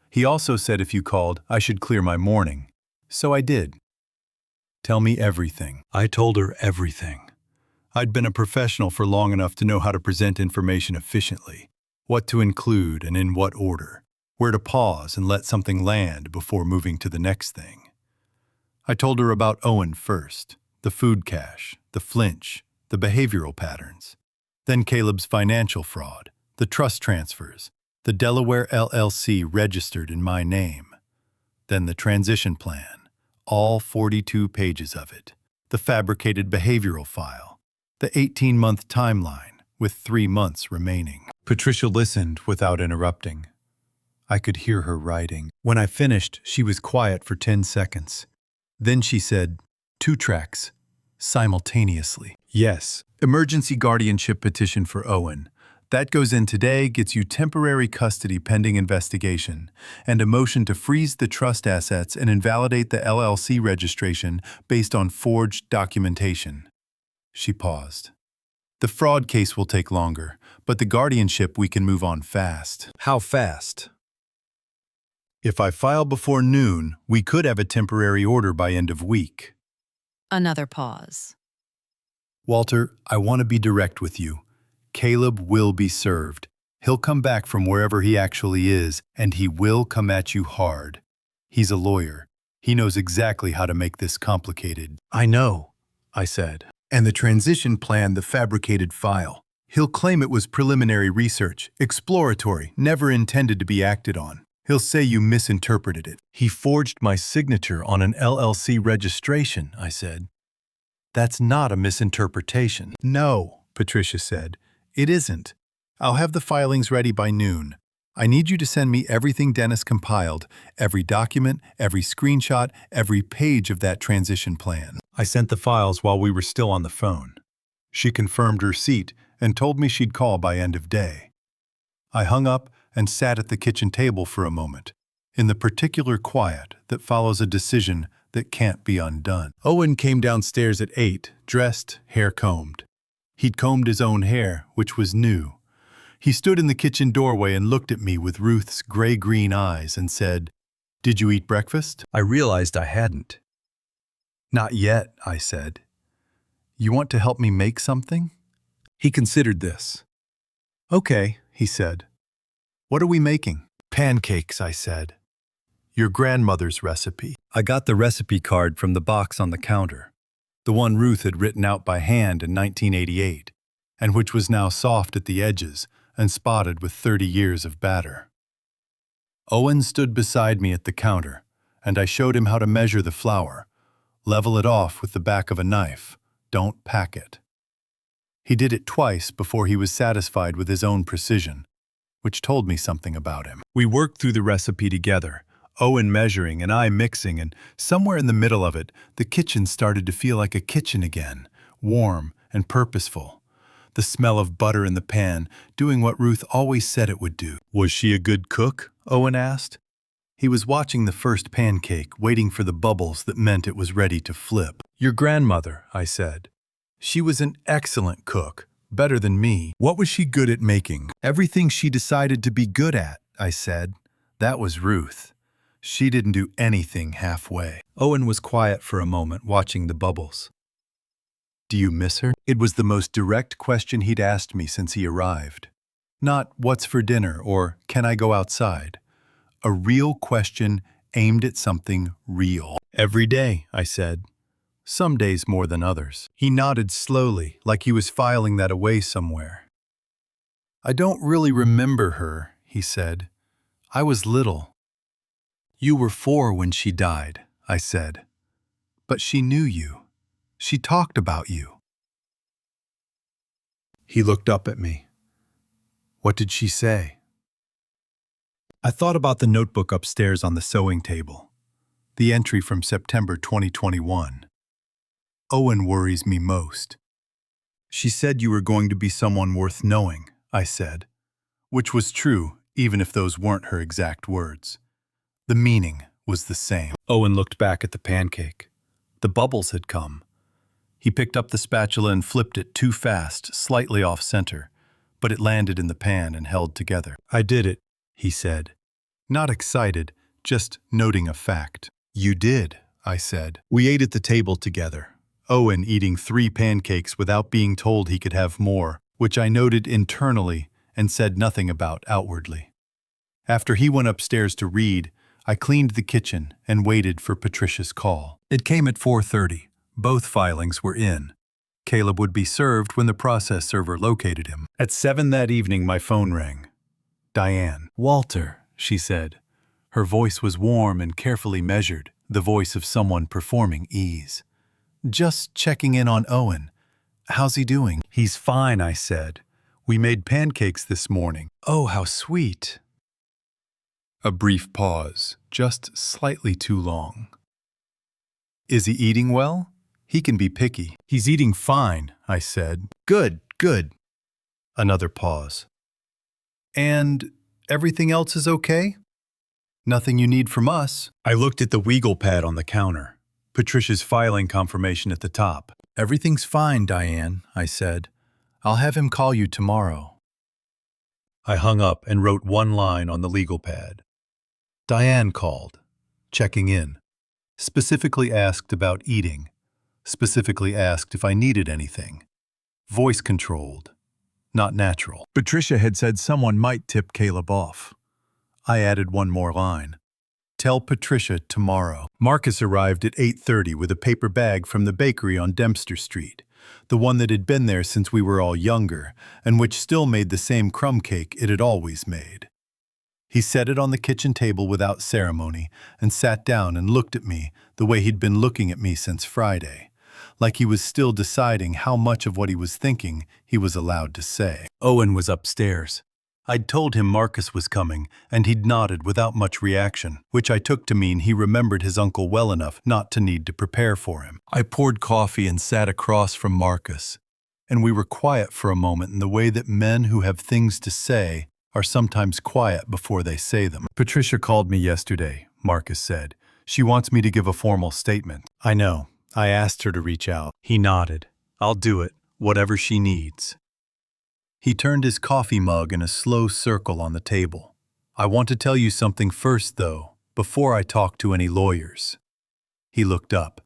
"He also said if you called, I should clear my morning. So I did." "Tell me everything." I told her everything. I'd been a professional for long enough to know how to present information efficiently, what to include and in what order, where to pause and let something land before moving to the next thing. I told her about Owen first, the food cache, the flinch, the behavioral patterns. Then Caleb's financial fraud, the trust transfers, the Delaware LLC registered in my name. Then the transition plan, all 42 pages of it, the fabricated behavioral file, the 18-month timeline with 3 months remaining. Patricia listened without interrupting. I could hear her writing. When I finished, she was quiet for 10 seconds. Then she said, 2 tracks, simultaneously. "Yes, emergency guardianship petition for Owen. That goes in today, gets you temporary custody pending investigation, and a motion to freeze the trust assets and invalidate the LLC registration based on forged documentation." She paused. "The fraud case will take longer, but the guardianship we can move on fast." "How fast?" "If I file before noon, we could have a temporary order by end of week." Another pause. "Walter, I want to be direct with you. Caleb will be served. He'll come back from wherever he actually is, and he will come at you hard. He's a lawyer. He knows exactly how to make this complicated." "I know," I said. "And the transition plan, the fabricated file. He'll claim it was preliminary research, exploratory, never intended to be acted on. He'll say you misinterpreted it." "He forged my signature on an LLC registration," I said. "That's not a misinterpretation." "No," Patricia said. "It isn't. I'll have the filings ready by noon. I need you to send me everything Dennis compiled, every document, every screenshot, every page of that transition plan." I sent the files while we were still on the phone. She confirmed receipt and told me she'd call by end of day. I hung up and sat at the kitchen table for a moment, in the particular quiet that follows a decision that can't be undone. Owen came downstairs at 8, dressed, hair combed. He'd combed his own hair, which was new. He stood in the kitchen doorway and looked at me with Ruth's gray-green eyes and said, "Did you eat breakfast?" I realized I hadn't. "Not yet," I said. "You want to help me make something?" He considered this. "Okay," he said. "What are we making?" "Pancakes," I said. "Your grandmother's recipe." I got the recipe card from the box on the counter, the one Ruth had written out by hand in 1988, and which was now soft at the edges and spotted with 30 years of batter. Owen stood beside me at the counter, and I showed him how to measure the flour. Level it off with the back of a knife. Don't pack it. He did it twice before he was satisfied with his own precision, which told me something about him. We worked through the recipe together, Owen measuring and I mixing, and somewhere in the middle of it, the kitchen started to feel like a kitchen again, warm and purposeful. The smell of butter in the pan, doing what Ruth always said it would do. "Was she a good cook?" Owen asked. He was watching the first pancake, waiting for the bubbles that meant it was ready to flip. "Your grandmother," I said. "She was an excellent cook, better than me." "What was she good at making?" "Everything she decided to be good at," I said. "That was Ruth. She didn't do anything halfway. Owen was quiet for a moment, watching the bubbles. Do you miss her? It was the most direct question he'd asked me since he arrived. Not, what's for dinner, or can I go outside? A real question aimed at something real. Every day, I said. Some days more than others. He nodded slowly, like he was filing that away somewhere. I don't really remember her, he said. I was little. You were 4 when she died, I said. But she knew you. She talked about you. He looked up at me. What did she say? I thought about the notebook upstairs on the sewing table. The entry from September 2021. Owen worries me most. She said you were going to be someone worth knowing, I said. Which was true, even if those weren't her exact words. The meaning was the same. Owen looked back at the pancake. The bubbles had come. He picked up the spatula and flipped it too fast, slightly off-center, but it landed in the pan and held together. I did it, he said. Not excited, just noting a fact. You did, I said. We ate at the table together, Owen eating 3 pancakes without being told he could have more, which I noted internally and said nothing about outwardly. After he went upstairs to read, I cleaned the kitchen and waited for Patricia's call. It came at 4:30. Both filings were in. Caleb would be served when the process server located him. At 7 that evening, my phone rang. Diane. Walter, she said. Her voice was warm and carefully measured, the voice of someone performing ease. Just checking in on Owen. How's he doing? He's fine, I said. We made pancakes this morning. Oh, how sweet. A brief pause, just slightly too long. Is he eating well? He can be picky. He's eating fine, I said. Good, good. Another pause. And everything else is okay? Nothing you need from us. I looked at the Weagle pad on the counter. Patricia's filing confirmation at the top. Everything's fine, Diane, I said. I'll have him call you tomorrow. I hung up and wrote one line on the legal pad. Diane called, checking in. Specifically asked about eating. Specifically asked if I needed anything. Voice controlled. Not natural. Patricia had said someone might tip Caleb off. I added one more line. Tell Patricia tomorrow. Marcus arrived at 8:30 with a paper bag from the bakery on Dempster Street, the one that had been there since we were all younger, and which still made the same crumb cake it had always made. He set it on the kitchen table without ceremony and sat down and looked at me the way he'd been looking at me since Friday, like he was still deciding how much of what he was thinking he was allowed to say. Owen was upstairs. I'd told him Marcus was coming, and he'd nodded without much reaction, which I took to mean he remembered his uncle well enough not to need to prepare for him. I poured coffee and sat across from Marcus, and we were quiet for a moment in the way that men who have things to say are sometimes quiet before they say them. Patricia called me yesterday, Marcus said. She wants me to give a formal statement. I know. I asked her to reach out. He nodded. I'll do it, whatever she needs. He turned his coffee mug in a slow circle on the table. I want to tell you something first, though, before I talk to any lawyers. He looked up.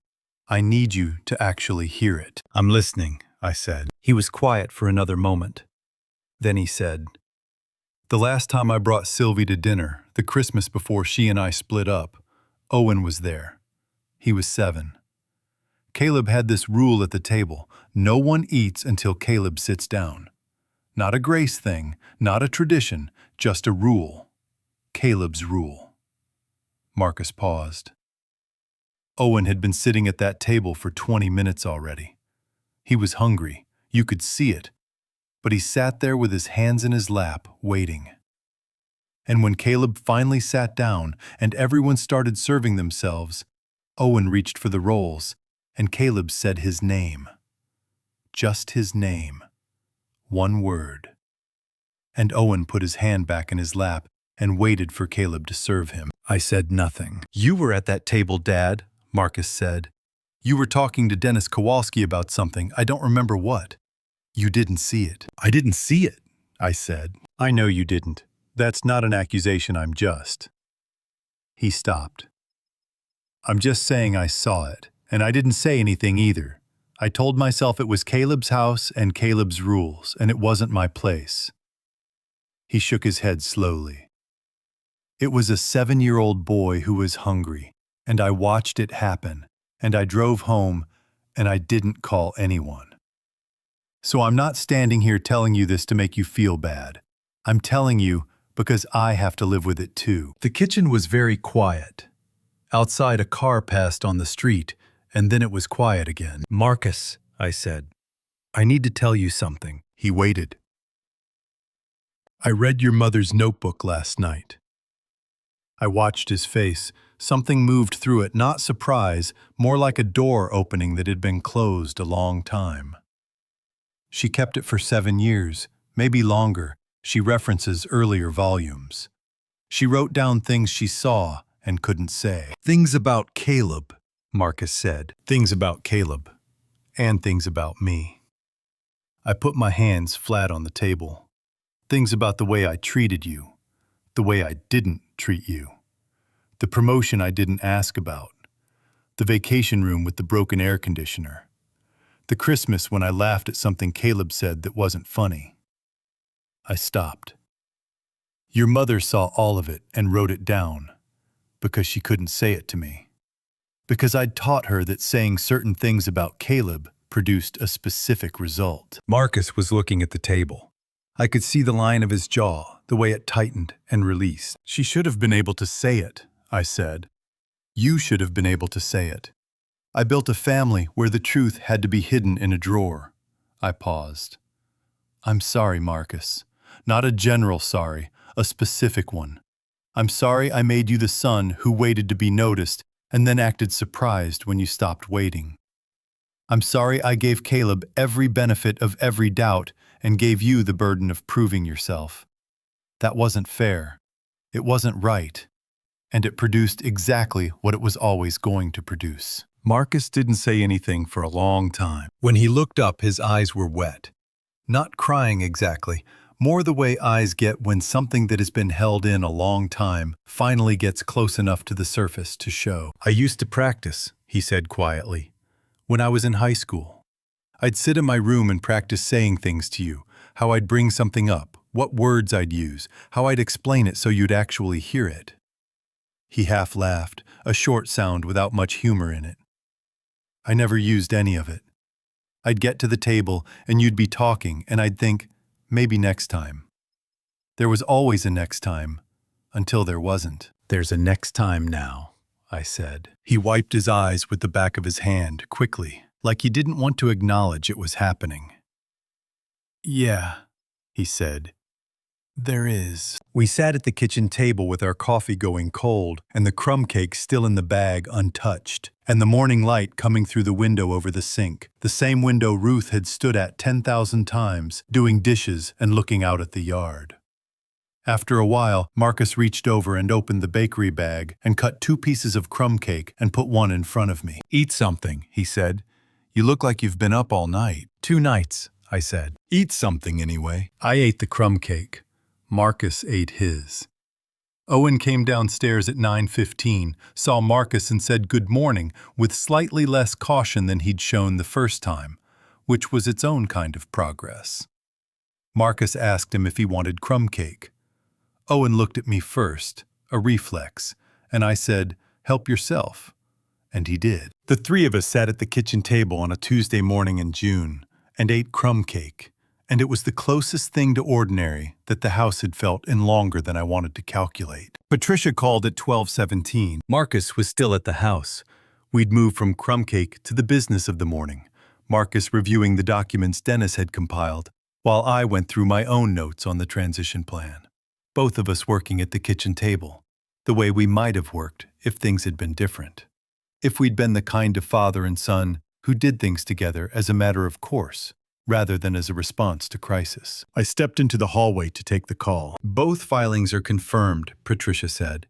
I need you to actually hear it. I'm listening, I said. He was quiet for another moment. Then he said, the last time I brought Sylvie to dinner, the Christmas before she and I split up, Owen was there. He was 7. Caleb had this rule at the table. No one eats until Caleb sits down. Not a grace thing, not a tradition, just a rule. Caleb's rule. Marcus paused. Owen had been sitting at that table for 20 minutes already. He was hungry. You could see it. But he sat there with his hands in his lap, waiting. And when Caleb finally sat down and everyone started serving themselves, Owen reached for the rolls, and Caleb said his name. Just his name. One word. And Owen put his hand back in his lap and waited for Caleb to serve him. I said nothing. You were at that table, Dad, Marcus said. You were talking to Dennis Kowalski about something, I don't remember what. You didn't see it. I didn't see it, I said. I know you didn't. That's not an accusation, I'm just. He stopped. I'm just saying I saw it, and I didn't say anything either. I told myself it was Caleb's house and Caleb's rules, and it wasn't my place. He shook his head slowly. It was a 7-year-old boy who was hungry, and I watched it happen, and I drove home, and I didn't call anyone. So I'm not standing here telling you this to make you feel bad. I'm telling you because I have to live with it too. The kitchen was very quiet. Outside, a car passed on the street, and then it was quiet again. Marcus, I said, I need to tell you something. He waited. I read your mother's notebook last night. I watched his face. Something moved through it, not surprise, more like a door opening that had been closed a long time. She kept it for 7 years, maybe longer. She references earlier volumes. She wrote down things she saw and couldn't say. Things about Caleb, Marcus said. Things about Caleb. And things about me. I put my hands flat on the table. Things about the way I treated you. The way I didn't treat you. The promotion I didn't ask about. The vacation room with the broken air conditioner. The Christmas when I laughed at something Caleb said that wasn't funny. I stopped. Your mother saw all of it and wrote it down. Because she couldn't say it to me. Because I'd taught her that saying certain things about Caleb produced a specific result. Marcus was looking at the table. I could see the line of his jaw, the way it tightened and released. She should have been able to say it, I said. You should have been able to say it. I built a family where the truth had to be hidden in a drawer. I paused. I'm sorry, Marcus. Not a general sorry, a specific one. I'm sorry I made you the son who waited to be noticed and then acted surprised when you stopped waiting. I'm sorry I gave Caleb every benefit of every doubt and gave you the burden of proving yourself. That wasn't fair. It wasn't right. And it produced exactly what it was always going to produce. Marcus didn't say anything for a long time. When he looked up, his eyes were wet. Not crying exactly, more the way eyes get when something that has been held in a long time finally gets close enough to the surface to show. I used to practice, he said quietly, when I was in high school. I'd sit in my room and practice saying things to you, how I'd bring something up, what words I'd use, how I'd explain it so you'd actually hear it. He half laughed, a short sound without much humor in it. I never used any of it. I'd get to the table and you'd be talking and I'd think, maybe next time. There was always a next time, until there wasn't. There's a next time now, I said. He wiped his eyes with the back of his hand quickly, like he didn't want to acknowledge it was happening. Yeah, he said. There is. We sat at the kitchen table with our coffee going cold and the crumb cake still in the bag untouched, and the morning light coming through the window over the sink, the same window Ruth had stood at 10,000 times, doing dishes and looking out at the yard. After a while, Marcus reached over and opened the bakery bag and cut 2 pieces of crumb cake and put one in front of me. Eat something, he said. You look like you've been up all night. 2 nights, I said. Eat something anyway. I ate the crumb cake. Marcus ate his. Owen came downstairs at 9:15, saw Marcus and said good morning with slightly less caution than he'd shown the first time, which was its own kind of progress. Marcus asked him if he wanted crumb cake. Owen looked at me first, a reflex, and I said, help yourself. And he did. The 3 of us sat at the kitchen table on a Tuesday morning in June and ate crumb cake. And it was the closest thing to ordinary that the house had felt in longer than I wanted to calculate. Patricia called at 12:17. Marcus was still at the house. We'd moved from crumb cake to the business of the morning, Marcus reviewing the documents Dennis had compiled, while I went through my own notes on the transition plan. Both of us working at the kitchen table, the way we might have worked if things had been different. If we'd been the kind of father and son who did things together as a matter of course, rather than as a response to crisis. I stepped into the hallway to take the call. Both filings are confirmed, Patricia said.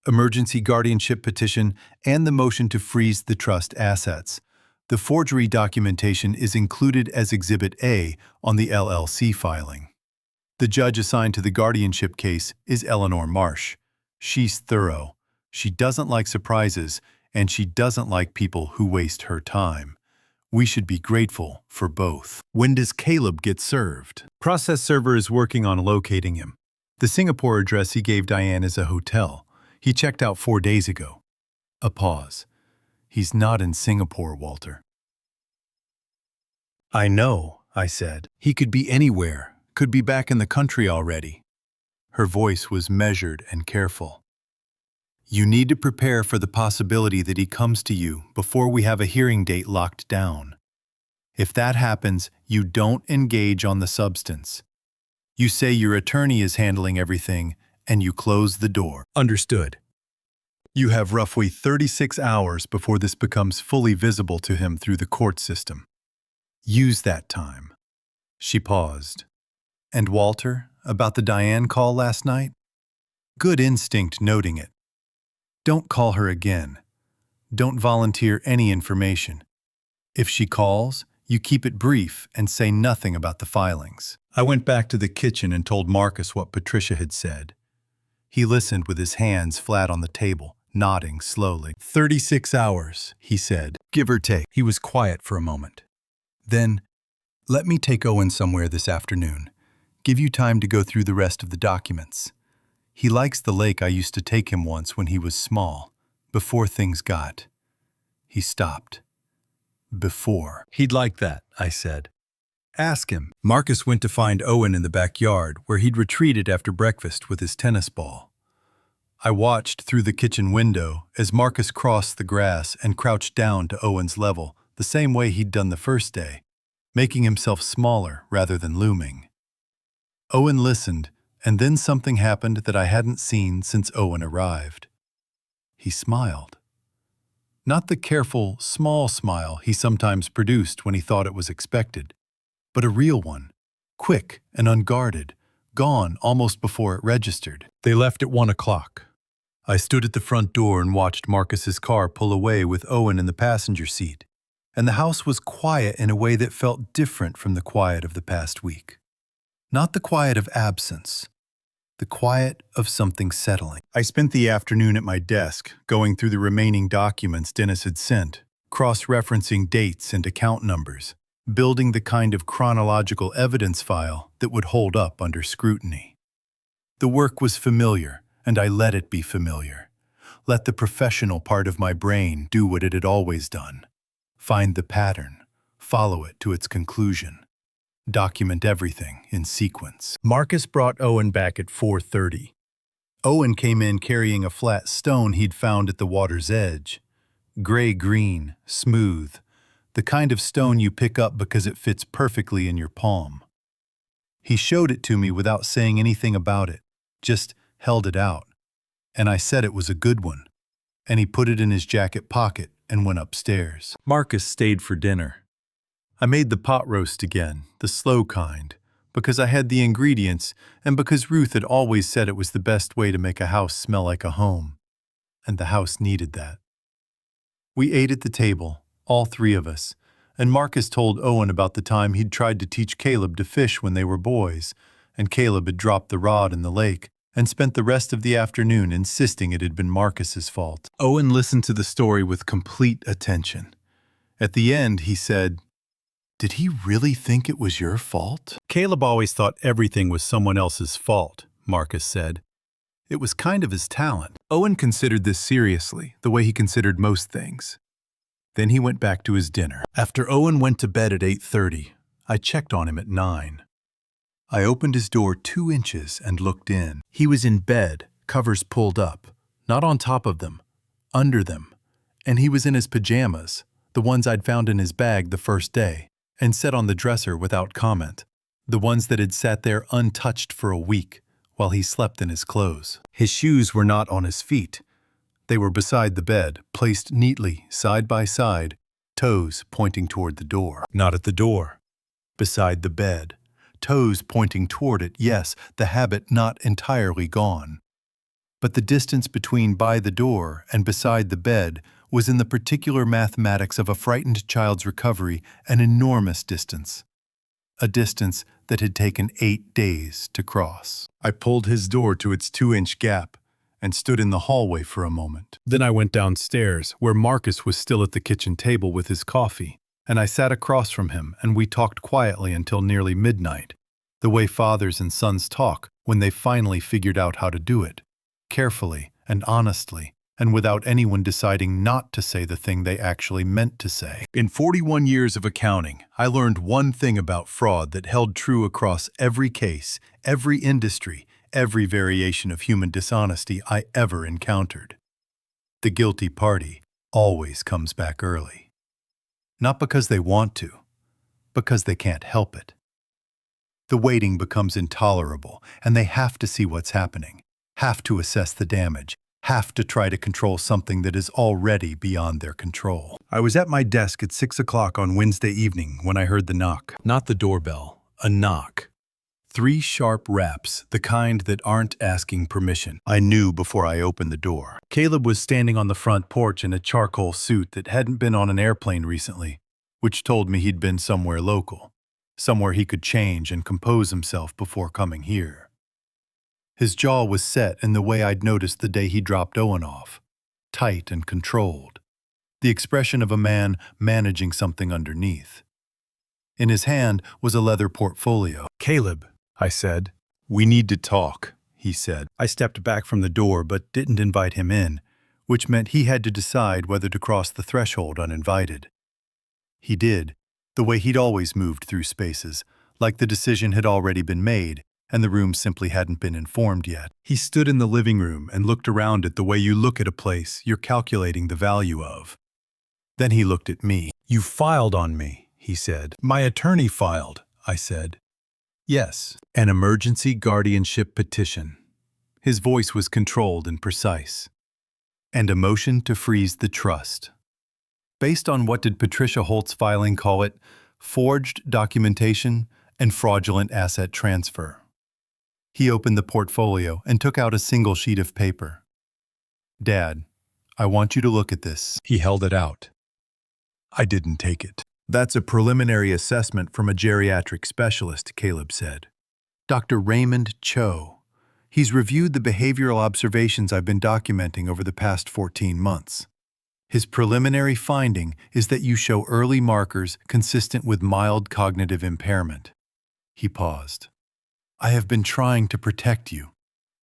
Emergency guardianship petition and the motion to freeze the trust assets. The forgery documentation is included as Exhibit A on the LLC filing. The judge assigned to the guardianship case is Eleanor Marsh. She's thorough. She doesn't like surprises, and she doesn't like people who waste her time. We should be grateful for both. When does Caleb get served? Process server is working on locating him. The Singapore address he gave Diane is a hotel. He checked out 4 days ago. A pause. He's not in Singapore, Walter. I know, I said. He could be anywhere, could be back in the country already. Her voice was measured and careful. You need to prepare for the possibility that he comes to you before we have a hearing date locked down. If that happens, you don't engage on the substance. You say your attorney is handling everything, and you close the door. Understood. You have roughly 36 hours before this becomes fully visible to him through the court system. Use that time. She paused. And Walter, about the Diane call last night? Good instinct noting it. Don't call her again. Don't volunteer any information. If she calls, you keep it brief and say nothing about the filings. I went back to the kitchen and told Marcus what Patricia had said. He listened with his hands flat on the table, nodding slowly. 36 hours, he said, give or take. He was quiet for a moment. Then, let me take Owen somewhere this afternoon. Give you time to go through the rest of the documents. He likes the lake I used to take him once when he was small, before things got. He stopped. Before. He'd like that, I said. Ask him. Marcus went to find Owen in the backyard, where he'd retreated after breakfast with his tennis ball. I watched through the kitchen window as Marcus crossed the grass and crouched down to Owen's level, the same way he'd done the first day, making himself smaller rather than looming. Owen listened, and then something happened that I hadn't seen since Owen arrived. He smiled. Not the careful, small smile he sometimes produced when he thought it was expected, but a real one, quick and unguarded, gone almost before it registered. They left at 1 o'clock. I stood at the front door and watched Marcus's car pull away with Owen in the passenger seat, and the house was quiet in a way that felt different from the quiet of the past week. Not the quiet of absence, the quiet of something settling. I spent the afternoon at my desk, going through the remaining documents Dennis had sent, cross-referencing dates and account numbers, building the kind of chronological evidence file that would hold up under scrutiny. The work was familiar, and I let it be familiar. Let the professional part of my brain do what it had always done. Find the pattern, follow it to its conclusion. Document everything in sequence. Marcus brought Owen back at 4:30. Owen came in carrying a flat stone he'd found at the water's edge. Gray-green, smooth, the kind of stone you pick up because it fits perfectly in your palm. He showed it to me without saying anything about it, just held it out. And I said it was a good one. And he put it in his jacket pocket and went upstairs. Marcus stayed for dinner. I made the pot roast again, the slow kind, because I had the ingredients and because Ruth had always said it was the best way to make a house smell like a home. And the house needed that. We ate at the table, all three of us, and Marcus told Owen about the time he'd tried to teach Caleb to fish when they were boys, and Caleb had dropped the rod in the lake and spent the rest of the afternoon insisting it had been Marcus's fault. Owen listened to the story with complete attention. At the end, he said, "Did he really think it was your fault?" Caleb always thought everything was someone else's fault, Marcus said. It was kind of his talent. Owen considered this seriously, the way he considered most things. Then he went back to his dinner. After Owen went to bed at 8:30, I checked on him at 9. I opened his door 2 inches and looked in. He was in bed, covers pulled up, not on top of them, under them, and he was in his pajamas, the ones I'd found in his bag the first day, and set on the dresser without comment, the ones that had sat there untouched for a week while he slept in his clothes. His shoes were not on his feet. They were beside the bed, placed neatly, side by side, toes pointing toward the door. Not at the door. Beside the bed. Toes pointing toward it, yes, the habit not entirely gone. But the distance between by the door and beside the bed was in the particular mathematics of a frightened child's recovery an enormous distance. A distance that had taken 8 days to cross. I pulled his door to its 2-inch gap, and stood in the hallway for a moment. Then I went downstairs, where Marcus was still at the kitchen table with his coffee, and I sat across from him and we talked quietly until nearly midnight, the way fathers and sons talk when they finally figured out how to do it, carefully and honestly, and without anyone deciding not to say the thing they actually meant to say. In 41 years of accounting, I learned one thing about fraud that held true across every case, every industry, every variation of human dishonesty I ever encountered. The guilty party always comes back early. Not because they want to, because they can't help it. The waiting becomes intolerable, and they have to see what's happening, have to assess the damage, have to try to control something that is already beyond their control. I was at my desk at 6 o'clock on Wednesday evening when I heard the knock. Not the doorbell, a knock. 3 sharp raps, the kind that aren't asking permission. I knew before I opened the door. Caleb was standing on the front porch in a charcoal suit that hadn't been on an airplane recently, which told me he'd been somewhere local, somewhere he could change and compose himself before coming here. His jaw was set in the way I'd noticed the day he dropped Owen off, tight and controlled, the expression of a man managing something underneath. In his hand was a leather portfolio. "Caleb," I said. "We need to talk," he said. I stepped back from the door but didn't invite him in, which meant he had to decide whether to cross the threshold uninvited. He did, the way he'd always moved through spaces, like the decision had already been made, and the room simply hadn't been informed yet. He stood in the living room and looked around it the way you look at a place you're calculating the value of. Then he looked at me. "You filed on me," he said. "My attorney filed," I said. "Yes, "An emergency guardianship petition." His voice was controlled and precise. "And a motion to freeze the trust. Based on what did Patricia Holt's filing call it? Forged documentation and fraudulent asset transfer." He opened the portfolio and took out a single sheet of paper. "Dad, I want you to look at this." He held it out. I didn't take it. "That's a preliminary assessment from a geriatric specialist," Caleb said. "Dr. Raymond Cho. He's reviewed the behavioral observations I've been documenting over the past 14 months. His preliminary finding is that you show early markers consistent with mild cognitive impairment." He paused. "I have been trying to protect you.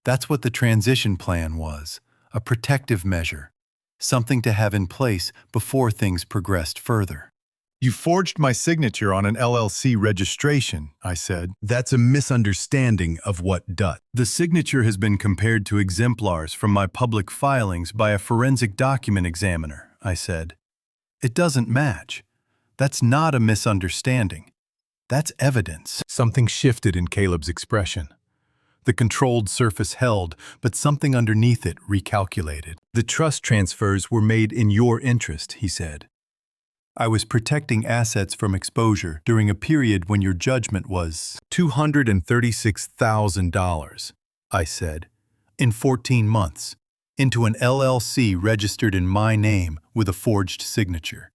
That's what the transition plan was, a protective measure, something to have in place before things progressed further." "You forged my signature on an LLC registration," I said. "That's a misunderstanding of what DUT." "The signature has been compared to exemplars from my public filings by a forensic document examiner," I said. "It doesn't match. That's not a misunderstanding. That's evidence." Something shifted in Caleb's expression. The controlled surface held, but something underneath it recalculated. "The trust transfers were made in your interest," he said. "I was protecting assets from exposure during a period when your judgment was $236,000, I said, "in 14 months, into an LLC registered in my name with a forged signature,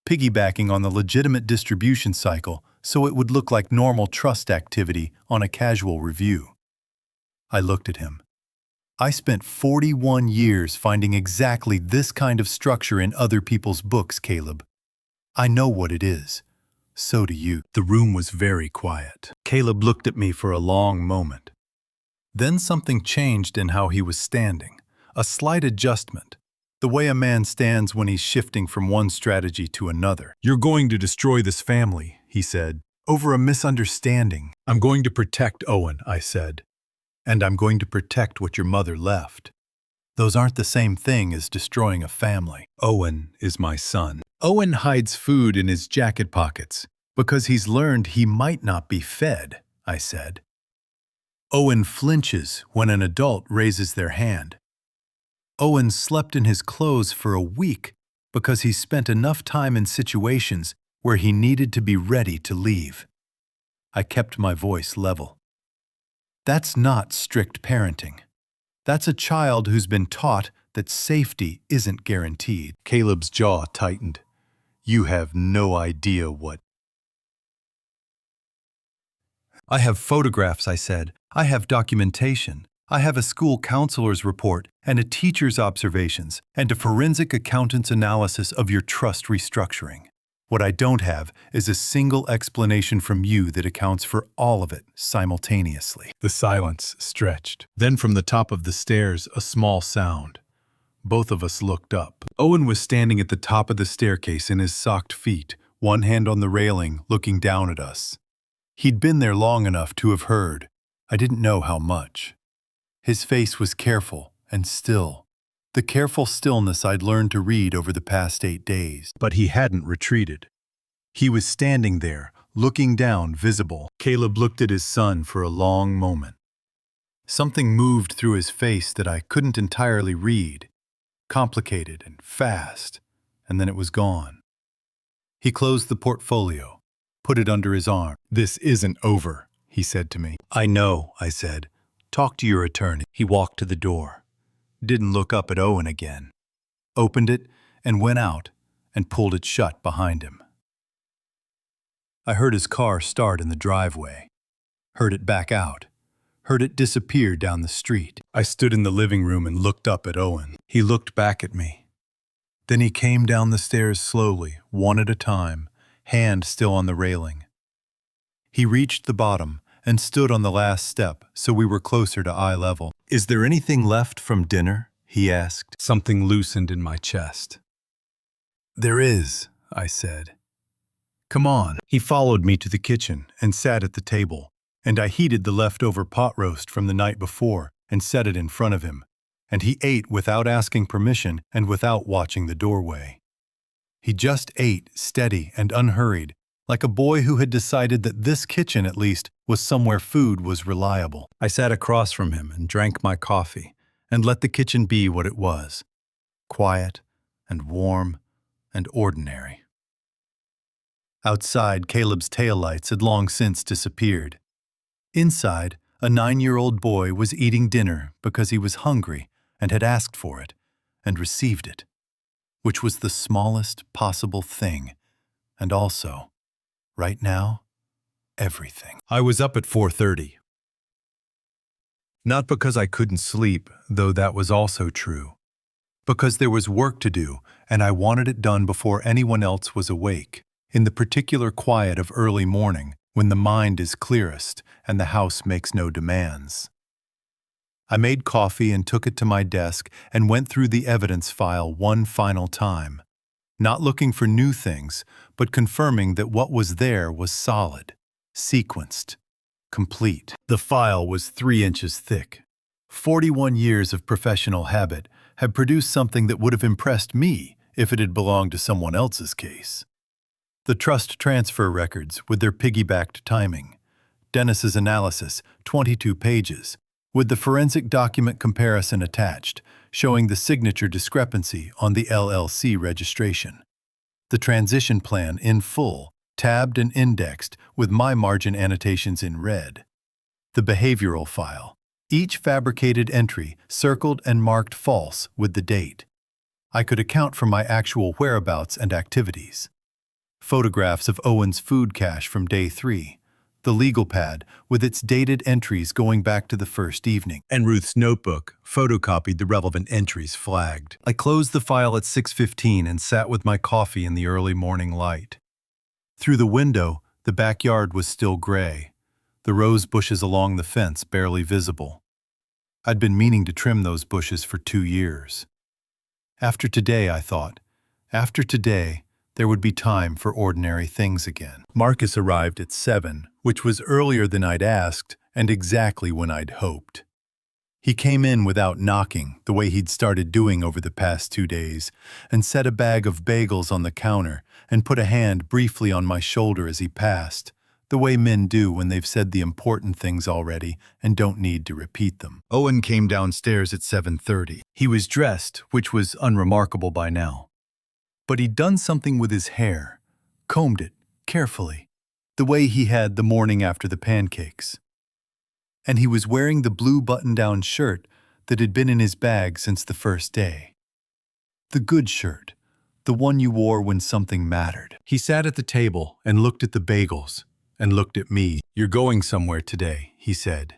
piggybacking on the legitimate distribution cycle so it would look like normal trust activity on a casual review." I looked at him. "I spent 41 years finding exactly this kind of structure in other people's books, Caleb. I know what it is. So do you." The room was very quiet. Caleb looked at me for a long moment. Then something changed in how he was standing, a slight adjustment, the way a man stands when he's shifting from one strategy to another. "You're going to destroy this family," he said. "Over a misunderstanding." "I'm going to protect Owen," I said. "And I'm going to protect what your mother left. Those aren't the same thing as destroying a family. Owen is my son. Owen hides food in his jacket pockets because he's learned he might not be fed," I said. "Owen flinches when an adult raises their hand. Owen slept in his clothes for a week because he spent enough time in situations where he needed to be ready to leave." I kept my voice level. "That's not strict parenting. That's a child who's been taught that safety isn't guaranteed." Caleb's jaw tightened. "You have no idea what—" "I have photographs," I said. "I have documentation. I have a school counselor's report and a teacher's observations and a forensic accountant's analysis of your trust restructuring. What I don't have is a single explanation from you that accounts for all of it simultaneously." The silence stretched. Then from the top of the stairs, a small sound. Both of us looked up. Owen was standing at the top of the staircase in his socked feet, one hand on the railing, looking down at us. He'd been there long enough to have heard. I didn't know how much. His face was careful and still, the careful stillness I'd learned to read over the past 8 days. But he hadn't retreated. He was standing there, looking down, visible. Caleb looked at his son for a long moment. Something moved through his face that I couldn't entirely read, complicated and fast, and then it was gone. He closed the portfolio, put it under his arm. "This isn't over," he said to me. "I know," I said. "Talk to your attorney." He walked to the door, didn't look up at Owen again, opened it and went out and pulled it shut behind him. I heard his car start in the driveway, heard it back out, heard it disappear down the street. I stood in the living room and looked up at Owen. He looked back at me. Then he came down the stairs slowly, one at a time, hand still on the railing. He reached the bottom and stood on the last step so we were closer to eye level. "Is there anything left from dinner?" he asked. Something loosened in my chest. "There is," I said. "Come on." He followed me to the kitchen and sat at the table, and I heated the leftover pot roast from the night before and set it in front of him, and he ate without asking permission and without watching the doorway. He just ate, steady and unhurried, like a boy who had decided that this kitchen, at least, was somewhere food was reliable. I sat across from him and drank my coffee and let the kitchen be what it was, quiet and warm and ordinary. Outside, Caleb's taillights had long since disappeared. Inside, a 9-year-old boy was eating dinner because he was hungry and had asked for it and received it, which was the smallest possible thing, and also, right now, everything. I was up at 4:30. Not because I couldn't sleep, though that was also true. Because there was work to do, and I wanted it done before anyone else was awake, in the particular quiet of early morning, when the mind is clearest and the house makes no demands. I made coffee and took it to my desk and went through the evidence file one final time, not looking for new things, but confirming that what was there was solid, sequenced, complete. The file was 3 inches thick. 41 years of professional habit had produced something that would have impressed me if it had belonged to someone else's case. The trust transfer records with their piggybacked timing, Dennis's analysis, 22 pages, with the forensic document comparison attached, showing the signature discrepancy on the LLC registration. The transition plan in full, tabbed and indexed with my margin annotations in red. The behavioral file, each fabricated entry circled and marked false with the date. I could account for my actual whereabouts and activities. Photographs of Owen's food cache from day 3, the legal pad with its dated entries going back to the first evening, and Ruth's notebook photocopied the relevant entries flagged. I closed the file at 6:15 and sat with my coffee in the early morning light. Through the window, the backyard was still gray, the rose bushes along the fence barely visible. I'd been meaning to trim those bushes for 2 years. After today, I thought, after today, there would be time for ordinary things again. Marcus arrived at 7, which was earlier than I'd asked and exactly when I'd hoped. He came in without knocking, the way he'd started doing over the past 2 days, and set a bag of bagels on the counter and put a hand briefly on my shoulder as he passed, the way men do when they've said the important things already and don't need to repeat them. Owen came downstairs at 7:30. He was dressed, which was unremarkable by now. But he'd done something with his hair, combed it carefully, the way he had the morning after the pancakes. And he was wearing the blue button-down shirt that had been in his bag since the first day. The good shirt, the one you wore when something mattered. He sat at the table and looked at the bagels and looked at me. "You're going somewhere today," he said.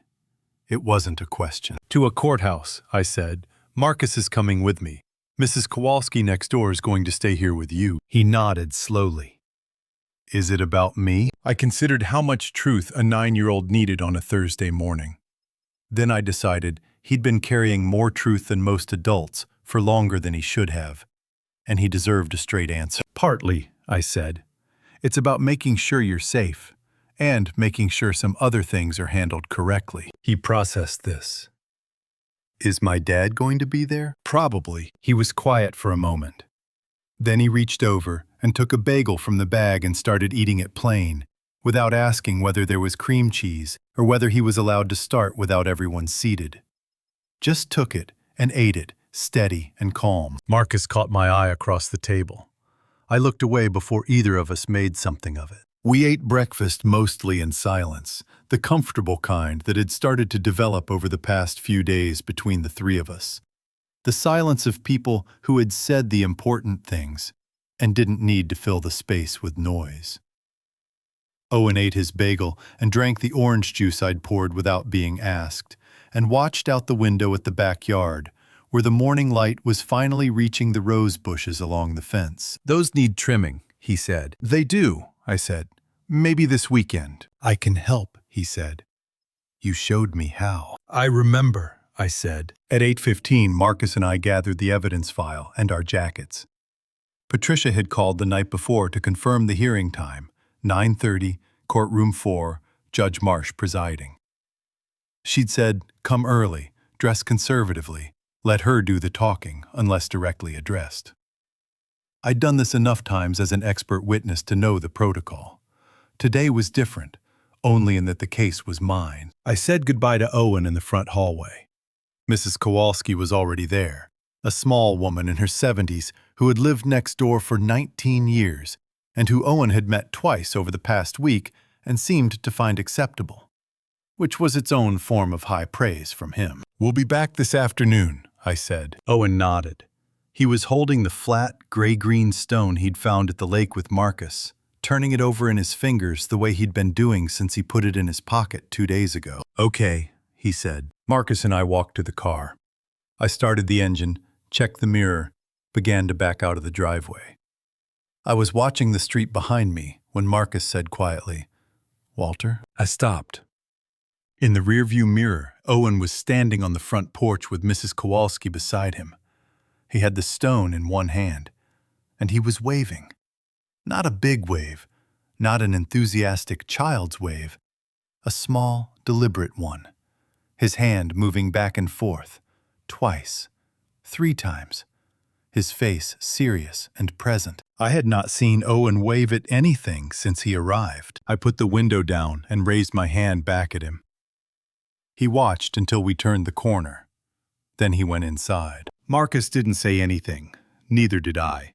It wasn't a question. To a courthouse, I said. Marcus is coming with me. Mrs. Kowalski next door is going to stay here with you. He nodded slowly. Is it about me? I considered how much truth a 9-year-old needed on a Thursday morning. Then I decided he'd been carrying more truth than most adults for longer than he should have, and he deserved a straight answer. Partly, I said. It's about making sure you're safe, and making sure some other things are handled correctly. He processed this. Is my dad going to be there? Probably. He was quiet for a moment. Then he reached over and took a bagel from the bag and started eating it plain, without asking whether there was cream cheese or whether he was allowed to start without everyone seated. Just took it and ate it, steady and calm. Marcus caught my eye across the table. I looked away before either of us made something of it. We ate breakfast mostly in silence, the comfortable kind that had started to develop over the past few days between the three of us. The silence of people who had said the important things and didn't need to fill the space with noise. Owen ate his bagel and drank the orange juice I'd poured without being asked, and watched out the window at the backyard, where the morning light was finally reaching the rose bushes along the fence. Those need trimming, he said. They do, I said. Maybe this weekend. I can help, he said. You showed me how. I remember, I said. At 8:15, Marcus and I gathered the evidence file and our jackets. Patricia had called the night before to confirm the hearing time, 9:30, courtroom 4, Judge Marsh presiding. She'd said, come early, dress conservatively, let her do the talking unless directly addressed. I'd done this enough times as an expert witness to know the protocol. Today was different, only in that the case was mine. I said goodbye to Owen in the front hallway. Mrs. Kowalski was already there, a small woman in her 70s who had lived next door for 19 years and who Owen had met twice over the past week and seemed to find acceptable, which was its own form of high praise from him. We'll be back this afternoon, I said. Owen nodded. He was holding the flat, gray-green stone he'd found at the lake with Marcus, turning it over in his fingers the way he'd been doing since he put it in his pocket 2 days ago. Okay, he said. Marcus and I walked to the car. I started the engine, checked the mirror, began to back out of the driveway. I was watching the street behind me when Marcus said quietly, Walter? I stopped. In the rearview mirror, Owen was standing on the front porch with Mrs. Kowalski beside him. He had the stone in one hand, and he was waving. Not a big wave, not an enthusiastic child's wave, a small, deliberate one. His hand moving back and forth, twice, 3 times. His face serious and present. I had not seen Owen wave at anything since he arrived. I put the window down and raised my hand back at him. He watched until we turned the corner. Then he went inside. Marcus didn't say anything, neither did I.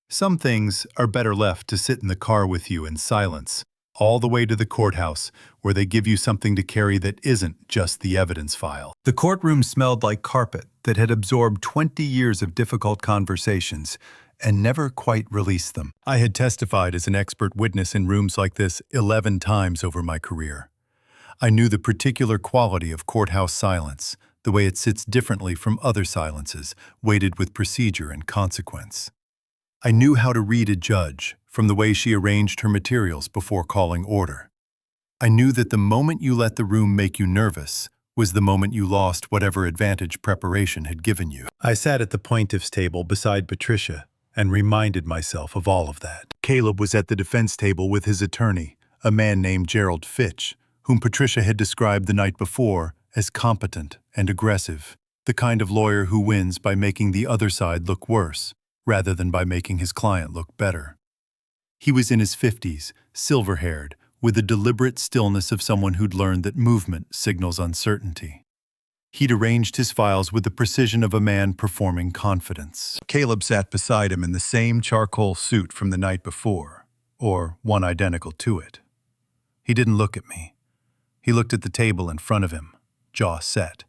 Some things are better left to sit in the car with you in silence, all the way to the courthouse, where they give you something to carry that isn't just the evidence file. The courtroom smelled like carpet that had absorbed 20 years of difficult conversations and never quite released them. I had testified as an expert witness in rooms like this 11 times over my career. I knew the particular quality of courthouse silence, the way it sits differently from other silences, weighted with procedure and consequence. I knew how to read a judge from the way she arranged her materials before calling order. I knew that the moment you let the room make you nervous was the moment you lost whatever advantage preparation had given you. I sat at the plaintiff's table beside Patricia and reminded myself of all of that. Caleb was at the defense table with his attorney, a man named Gerald Fitch, whom Patricia had described the night before as competent and aggressive, the kind of lawyer who wins by making the other side look worse, rather than by making his client look better. He was in his 50s, silver-haired, with the deliberate stillness of someone who'd learned that movement signals uncertainty. He'd arranged his files with the precision of a man performing confidence. Caleb sat beside him in the same charcoal suit from the night before, or one identical to it. He didn't look at me. He looked at the table in front of him, jaw set,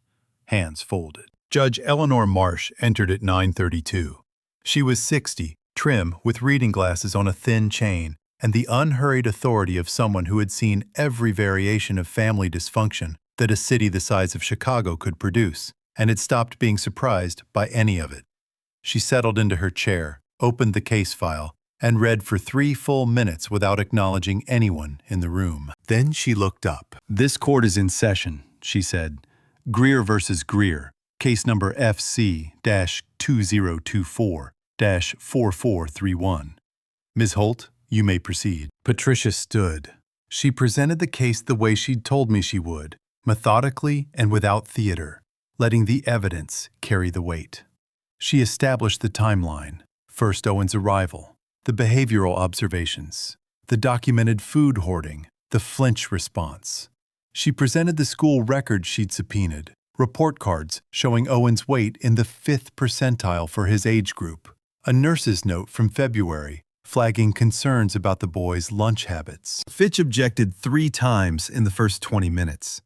hands folded. Judge Eleanor Marsh entered at 9:32. She was 60, trim, with reading glasses on a thin chain, and the unhurried authority of someone who had seen every variation of family dysfunction that a city the size of Chicago could produce, and had stopped being surprised by any of it. She settled into her chair, opened the case file, and read for 3 full minutes without acknowledging anyone in the room. Then she looked up. "This court is in session," she said. "Greer versus Greer, case number FC-2024-4431. Ms. Holt, you may proceed." Patricia stood. She presented the case the way she'd told me she would, methodically and without theater, letting the evidence carry the weight. She established the timeline: first Owen's arrival, the behavioral observations, the documented food hoarding, the flinch response. She presented the school records she'd subpoenaed, report cards showing Owen's weight in the 5th percentile for his age group, a nurse's note from February flagging concerns about the boy's lunch habits. Fitch objected 3 times in the first 20 minutes.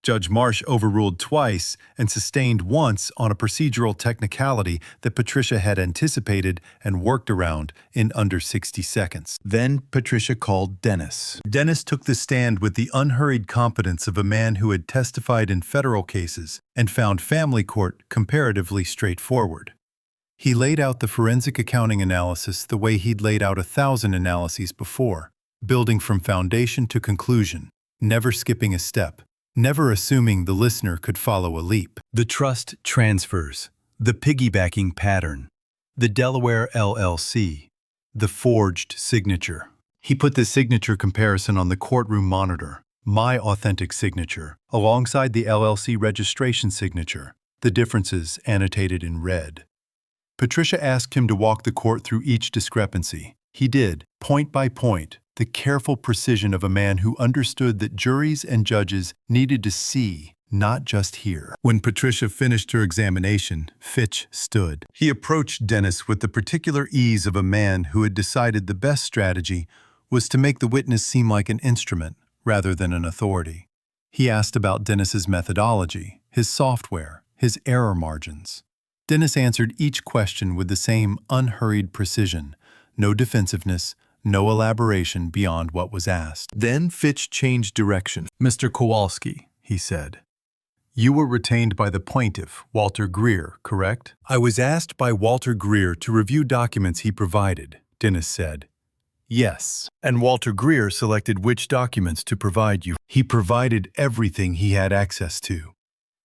Judge Marsh overruled twice and sustained once on a procedural technicality that Patricia had anticipated and worked around in under 60 seconds. Then Patricia called Dennis. Dennis took the stand with the unhurried competence of a man who had testified in federal cases and found family court comparatively straightforward. He laid out the forensic accounting analysis the way he'd laid out 1,000 analyses before, building from foundation to conclusion, never skipping a step, never assuming the listener could follow a leap. The trust transfers, the piggybacking pattern, the Delaware LLC, the forged signature. He put the signature comparison on the courtroom monitor, my authentic signature, alongside the LLC registration signature, the differences annotated in red. Patricia asked him to walk the court through each discrepancy. He did, point by point, the careful precision of a man who understood that juries and judges needed to see, not just hear. When Patricia finished her examination, Fitch stood. He approached Dennis with the particular ease of a man who had decided the best strategy was to make the witness seem like an instrument rather than an authority. He asked about Dennis's methodology, his software, his error margins. Dennis answered each question with the same unhurried precision, no defensiveness, no elaboration beyond what was asked. Then Fitch changed direction. "Mr. Kowalski," he said, "you were retained by the plaintiff, Walter Greer, correct?" "I was asked by Walter Greer to review documents he provided," Dennis said. "Yes." "And Walter Greer selected which documents to provide you." "He provided everything he had access to.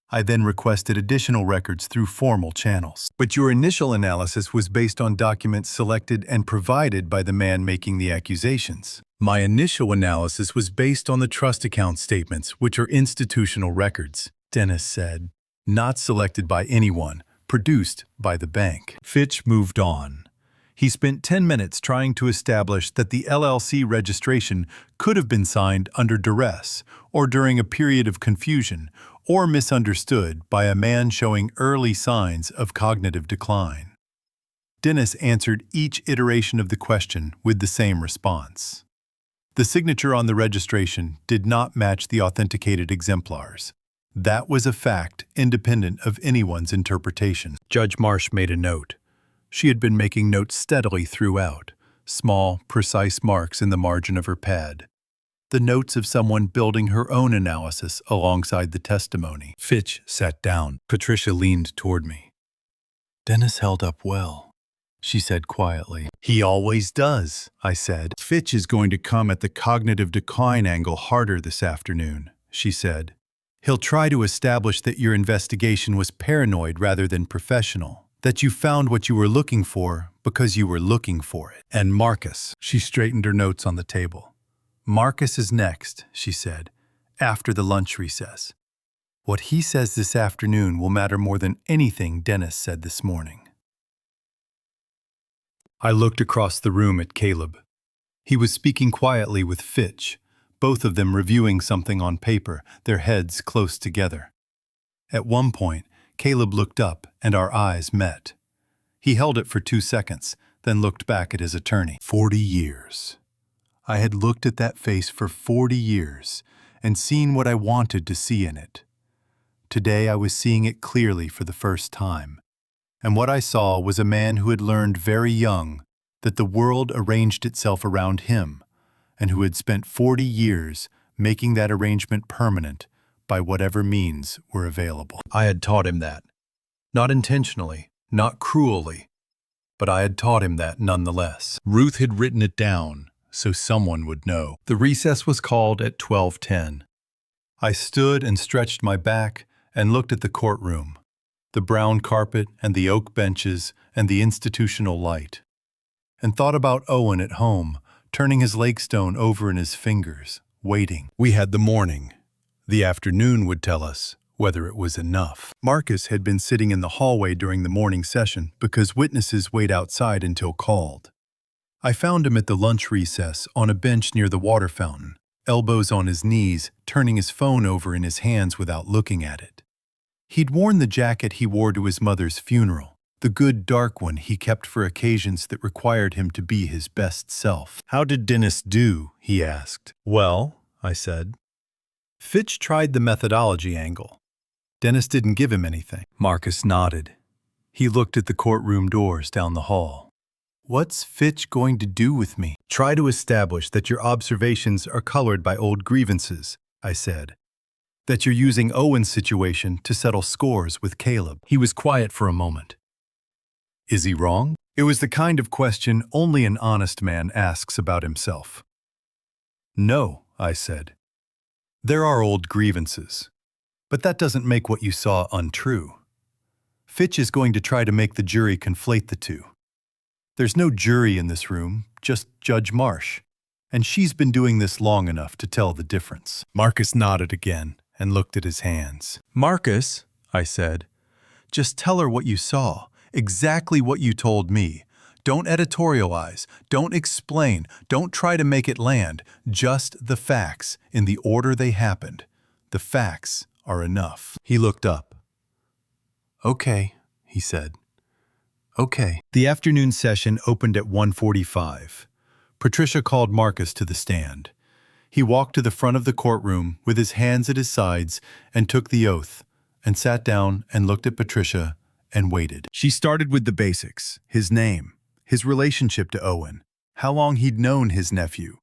I then requested additional records through formal channels." "But your initial analysis was based on documents selected and provided by the man making the accusations." "My initial analysis was based on the trust account statements, which are institutional records," Dennis said, "not selected by anyone, produced by the bank." Fitch moved on. He spent 10 minutes trying to establish that the LLC registration could have been signed under duress or during a period of confusion or misunderstood by a man showing early signs of cognitive decline. Dennis answered each iteration of the question with the same response. The signature on the registration did not match the authenticated exemplars. That was a fact independent of anyone's interpretation. Judge Marsh made a note. She had been making notes steadily throughout, small, precise marks in the margin of her pad. The notes of someone building her own analysis alongside the testimony. Fitch sat down. Patricia leaned toward me. "Dennis held up well," she said quietly. "He always does," I said. "Fitch is going to come at the cognitive decline angle harder this afternoon," she said. "He'll try to establish that your investigation was paranoid rather than professional, that you found what you were looking for because you were looking for it. And Marcus," she straightened her notes on the table. "Marcus is next," she said, "after the lunch recess. What he says this afternoon will matter more than anything Dennis said this morning." I looked across the room at Caleb. He was speaking quietly with Fitch, both of them reviewing something on paper, their heads close together. At one point, Caleb looked up and our eyes met. He held it for 2 seconds, then looked back at his attorney. 40 years. I had looked at that face for 40 years and seen what I wanted to see in it. Today I was seeing it clearly for the first time. And what I saw was a man who had learned very young that the world arranged itself around him, and who had spent 40 years making that arrangement permanent by whatever means were available. I had taught him that. Not intentionally, not cruelly, but I had taught him that nonetheless. Ruth had written it down so someone would know. The recess was called at 12:10. I stood and stretched my back and looked at the courtroom, the brown carpet and the oak benches and the institutional light, and thought about Owen at home, turning his lake stone over in his fingers, waiting. We had the morning. The afternoon would tell us whether it was enough. Marcus had been sitting in the hallway during the morning session because witnesses wait outside until called. I found him at the lunch recess on a bench near the water fountain, elbows on his knees, turning his phone over in his hands without looking at it. He'd worn the jacket he wore to his mother's funeral, the good dark one he kept for occasions that required him to be his best self. "How did Dennis do?" he asked. "Well," I said. Fitch tried the methodology angle. Dennis didn't give him anything. Marcus nodded. He looked at the courtroom doors down the hall. "What's Fitch going to do with me?" "Try to establish that your observations are colored by old grievances," I said. "That you're using Owen's situation to settle scores with Caleb." He was quiet for a moment. "Is he wrong?" It was the kind of question only an honest man asks about himself. "No," I said. "There are old grievances. But that doesn't make what you saw untrue. Fitch is going to try to make the jury conflate the two. There's no jury in this room, just Judge Marsh, and she's been doing this long enough to tell the difference." Marcus nodded again and looked at his hands. "Marcus," I said, "just tell her what you saw, exactly what you told me. Don't editorialize, don't explain, don't try to make it land, just the facts in the order they happened. The facts are enough." He looked up. "Okay," he said. "Okay." The afternoon session opened at 1:45. Patricia called Marcus to the stand. He walked to the front of the courtroom with his hands at his sides and took the oath, and sat down and looked at Patricia and waited. She started with the basics: his name, his relationship to Owen, how long he'd known his nephew.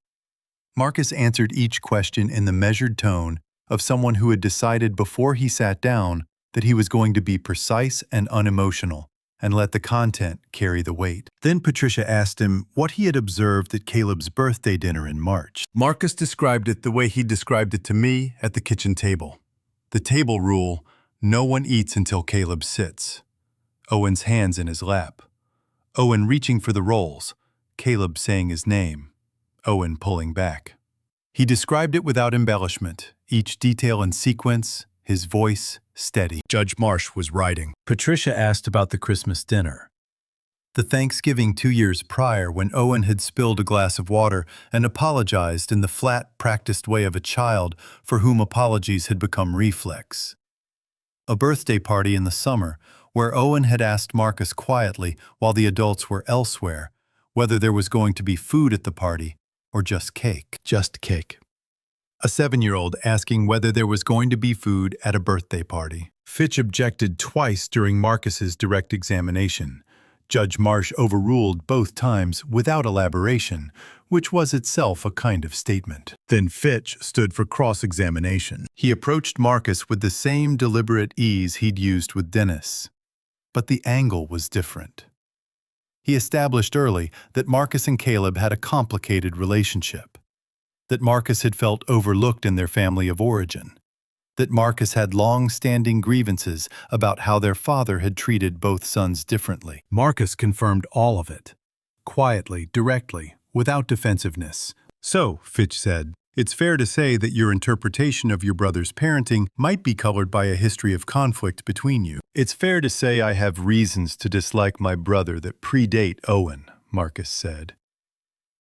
Marcus answered each question in the measured tone of someone who had decided before he sat down that he was going to be precise and unemotional and let the content carry the weight. Then Patricia asked him what he had observed at Caleb's birthday dinner in March. Marcus described it the way he described it to me at the kitchen table. The table rule: no one eats until Caleb sits. Owen's hands in his lap. Owen reaching for the rolls. Caleb saying his name. Owen pulling back. He described it without embellishment, each detail in sequence, his voice steady. Judge Marsh was writing. Patricia asked about the Christmas dinner. The Thanksgiving 2 years prior, when Owen had spilled a glass of water and apologized in the flat, practiced way of a child for whom apologies had become reflex. A birthday party in the summer, where Owen had asked Marcus quietly, while the adults were elsewhere, whether there was going to be food at the party or just cake. Just cake. A 7-year-old asking whether there was going to be food at a birthday party. Fitch objected twice during Marcus's direct examination. Judge Marsh overruled both times without elaboration, which was itself a kind of statement. Then Fitch stood for cross-examination. He approached Marcus with the same deliberate ease he'd used with Dennis. But the angle was different. He established early that Marcus and Caleb had a complicated relationship, that Marcus had felt overlooked in their family of origin, that Marcus had long-standing grievances about how their father had treated both sons differently. Marcus confirmed all of it, quietly, directly, without defensiveness. "So," Fitch said, "it's fair to say that your interpretation of your brother's parenting might be colored by a history of conflict between you." "It's fair to say I have reasons to dislike my brother that predate Owen," Marcus said.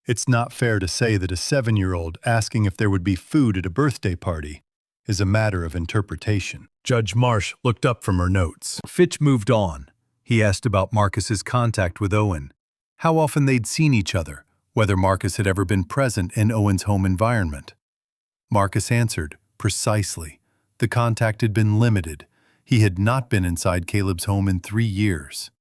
"It's not fair to say that a 7-year-old asking if there would be food at a birthday party is a matter of interpretation." Judge Marsh looked up from her notes. Fitch moved on. He asked about Marcus's contact with Owen, how often they'd seen each other, whether Marcus had ever been present in Owen's home environment. Marcus answered, precisely. The contact had been limited. He had not been inside Caleb's home in 3 years.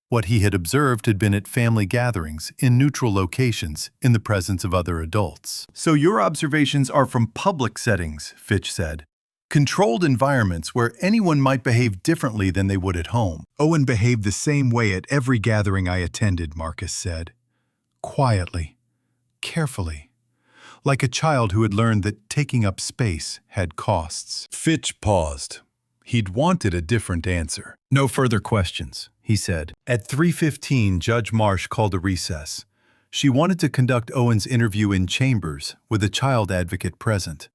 What he had observed had been at family gatherings, in neutral locations, in the presence of other adults. "So your observations are from public settings," Fitch said. Controlled environments where anyone might behave differently than they would at home. Owen behaved the same way at every gathering I attended, Marcus said. Quietly, carefully, like a child who had learned that taking up space had costs. Fitch paused. He'd wanted a different answer. No further questions, he said. At 3:15, Judge Marsh called a recess. She wanted to conduct Owen's interview in chambers with a child advocate present.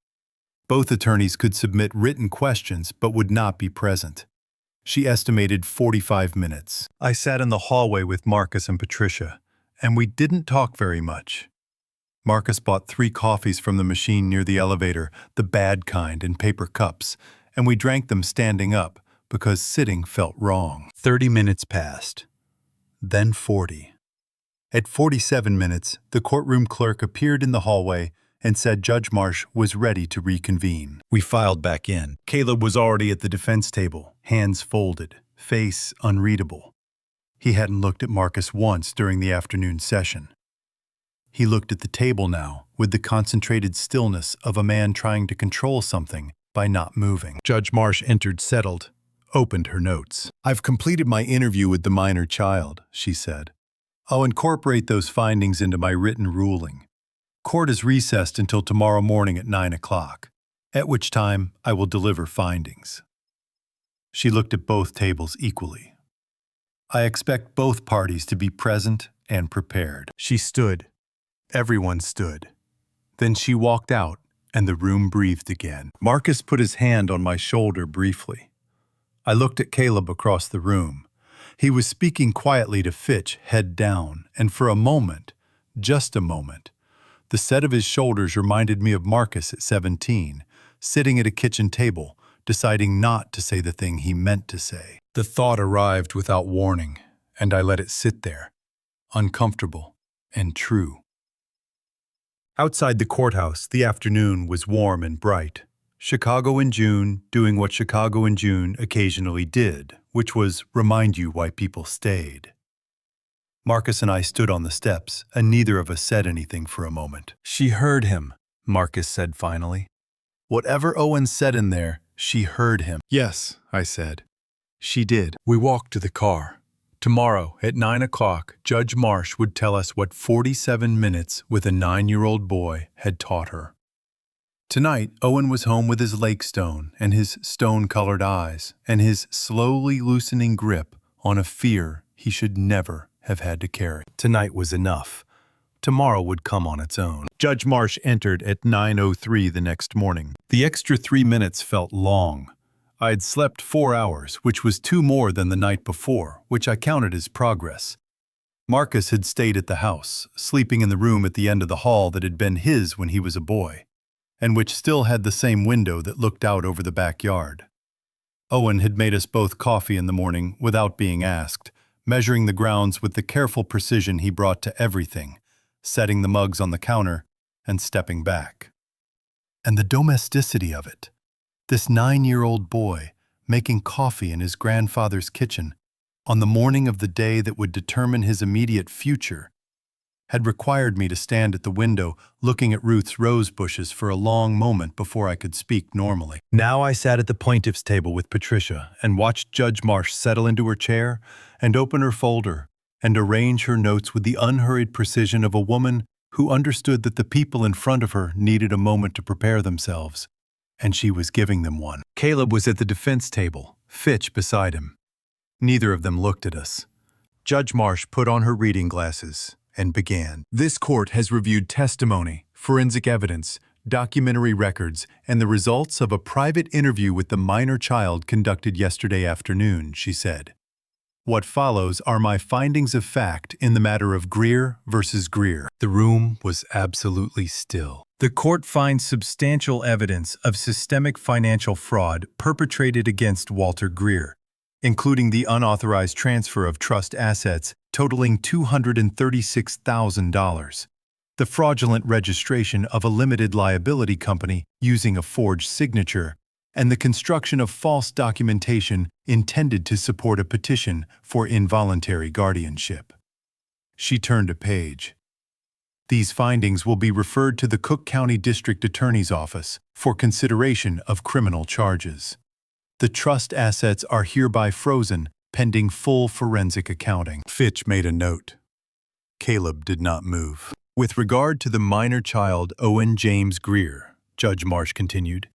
Both attorneys could submit written questions but would not be present. She estimated 45 minutes. I sat in the hallway with Marcus and Patricia, and we didn't talk very much. Marcus bought 3 coffees from the machine near the elevator, the bad kind in paper cups, and we drank them standing up because sitting felt wrong. 30 minutes passed. Then 40. At 47 minutes, the courtroom clerk appeared in the hallway and said Judge Marsh was ready to reconvene. We filed back in. Caleb was already at the defense table, hands folded, face unreadable. He hadn't looked at Marcus once during the afternoon session. He looked at the table now with the concentrated stillness of a man trying to control something by not moving. Judge Marsh entered settled, opened her notes. "I've completed my interview with the minor child," she said. "I'll incorporate those findings into my written ruling. Court is recessed until tomorrow morning at 9 o'clock, at which time I will deliver findings." She looked at both tables equally. "I expect both parties to be present and prepared." She stood. Everyone stood. Then she walked out, and the room breathed again. Marcus put his hand on my shoulder briefly. I looked at Caleb across the room. He was speaking quietly to Fitch, head down, and for a moment, just a moment, the set of his shoulders reminded me of Marcus at 17, sitting at a kitchen table, deciding not to say the thing he meant to say. The thought arrived without warning, and I let it sit there, uncomfortable and true. Outside the courthouse, the afternoon was warm and bright. Chicago in June, doing what Chicago in June occasionally did, which was remind you why people stayed. Marcus and I stood on the steps, and neither of us said anything for a moment. "She heard him," Marcus said finally. "Whatever Owen said in there, she heard him." "Yes," I said. "She did." We walked to the car. Tomorrow, at 9 o'clock, Judge Marsh would tell us what 47 minutes with a 9-year-old boy had taught her. Tonight, Owen was home with his lake stone and his stone-colored eyes and his slowly loosening grip on a fear he should never have had to carry. Tonight was enough. Tomorrow would come on its own. Judge Marsh entered at 9:03 the next morning. The extra 3 minutes felt long. I had slept 4 hours, which was 2 more than the night before, which I counted as progress. Marcus had stayed at the house, sleeping in the room at the end of the hall that had been his when he was a boy, and which still had the same window that looked out over the backyard. Owen had made us both coffee in the morning without being asked, measuring the grounds with the careful precision he brought to everything, setting the mugs on the counter and stepping back. And the domesticity of it. This 9-year-old boy making coffee in his grandfather's kitchen on the morning of the day that would determine his immediate future had required me to stand at the window looking at Ruth's rose bushes for a long moment before I could speak normally. Now I sat at the plaintiff's table with Patricia and watched Judge Marsh settle into her chair and open her folder and arrange her notes with the unhurried precision of a woman who understood that the people in front of her needed a moment to prepare themselves, and she was giving them one. Caleb was at the defense table, Fitch beside him. Neither of them looked at us. Judge Marsh put on her reading glasses and began. "This court has reviewed testimony, forensic evidence, documentary records, and the results of a private interview with the minor child conducted yesterday afternoon," she said. "What follows are my findings of fact in the matter of Greer versus Greer." The room was absolutely still. "The court finds substantial evidence of systemic financial fraud perpetrated against Walter Greer, including the unauthorized transfer of trust assets totaling $236,000, the fraudulent registration of a limited liability company using a forged signature, and the construction of false documentation intended to support a petition for involuntary guardianship." She turned a page. These findings will be referred to the Cook County District Attorney's Office for consideration of criminal charges. The trust assets are hereby frozen pending full forensic accounting. Fitch made a note. Caleb did not move. With regard to the minor child Owen James Greer, Judge Marsh continued,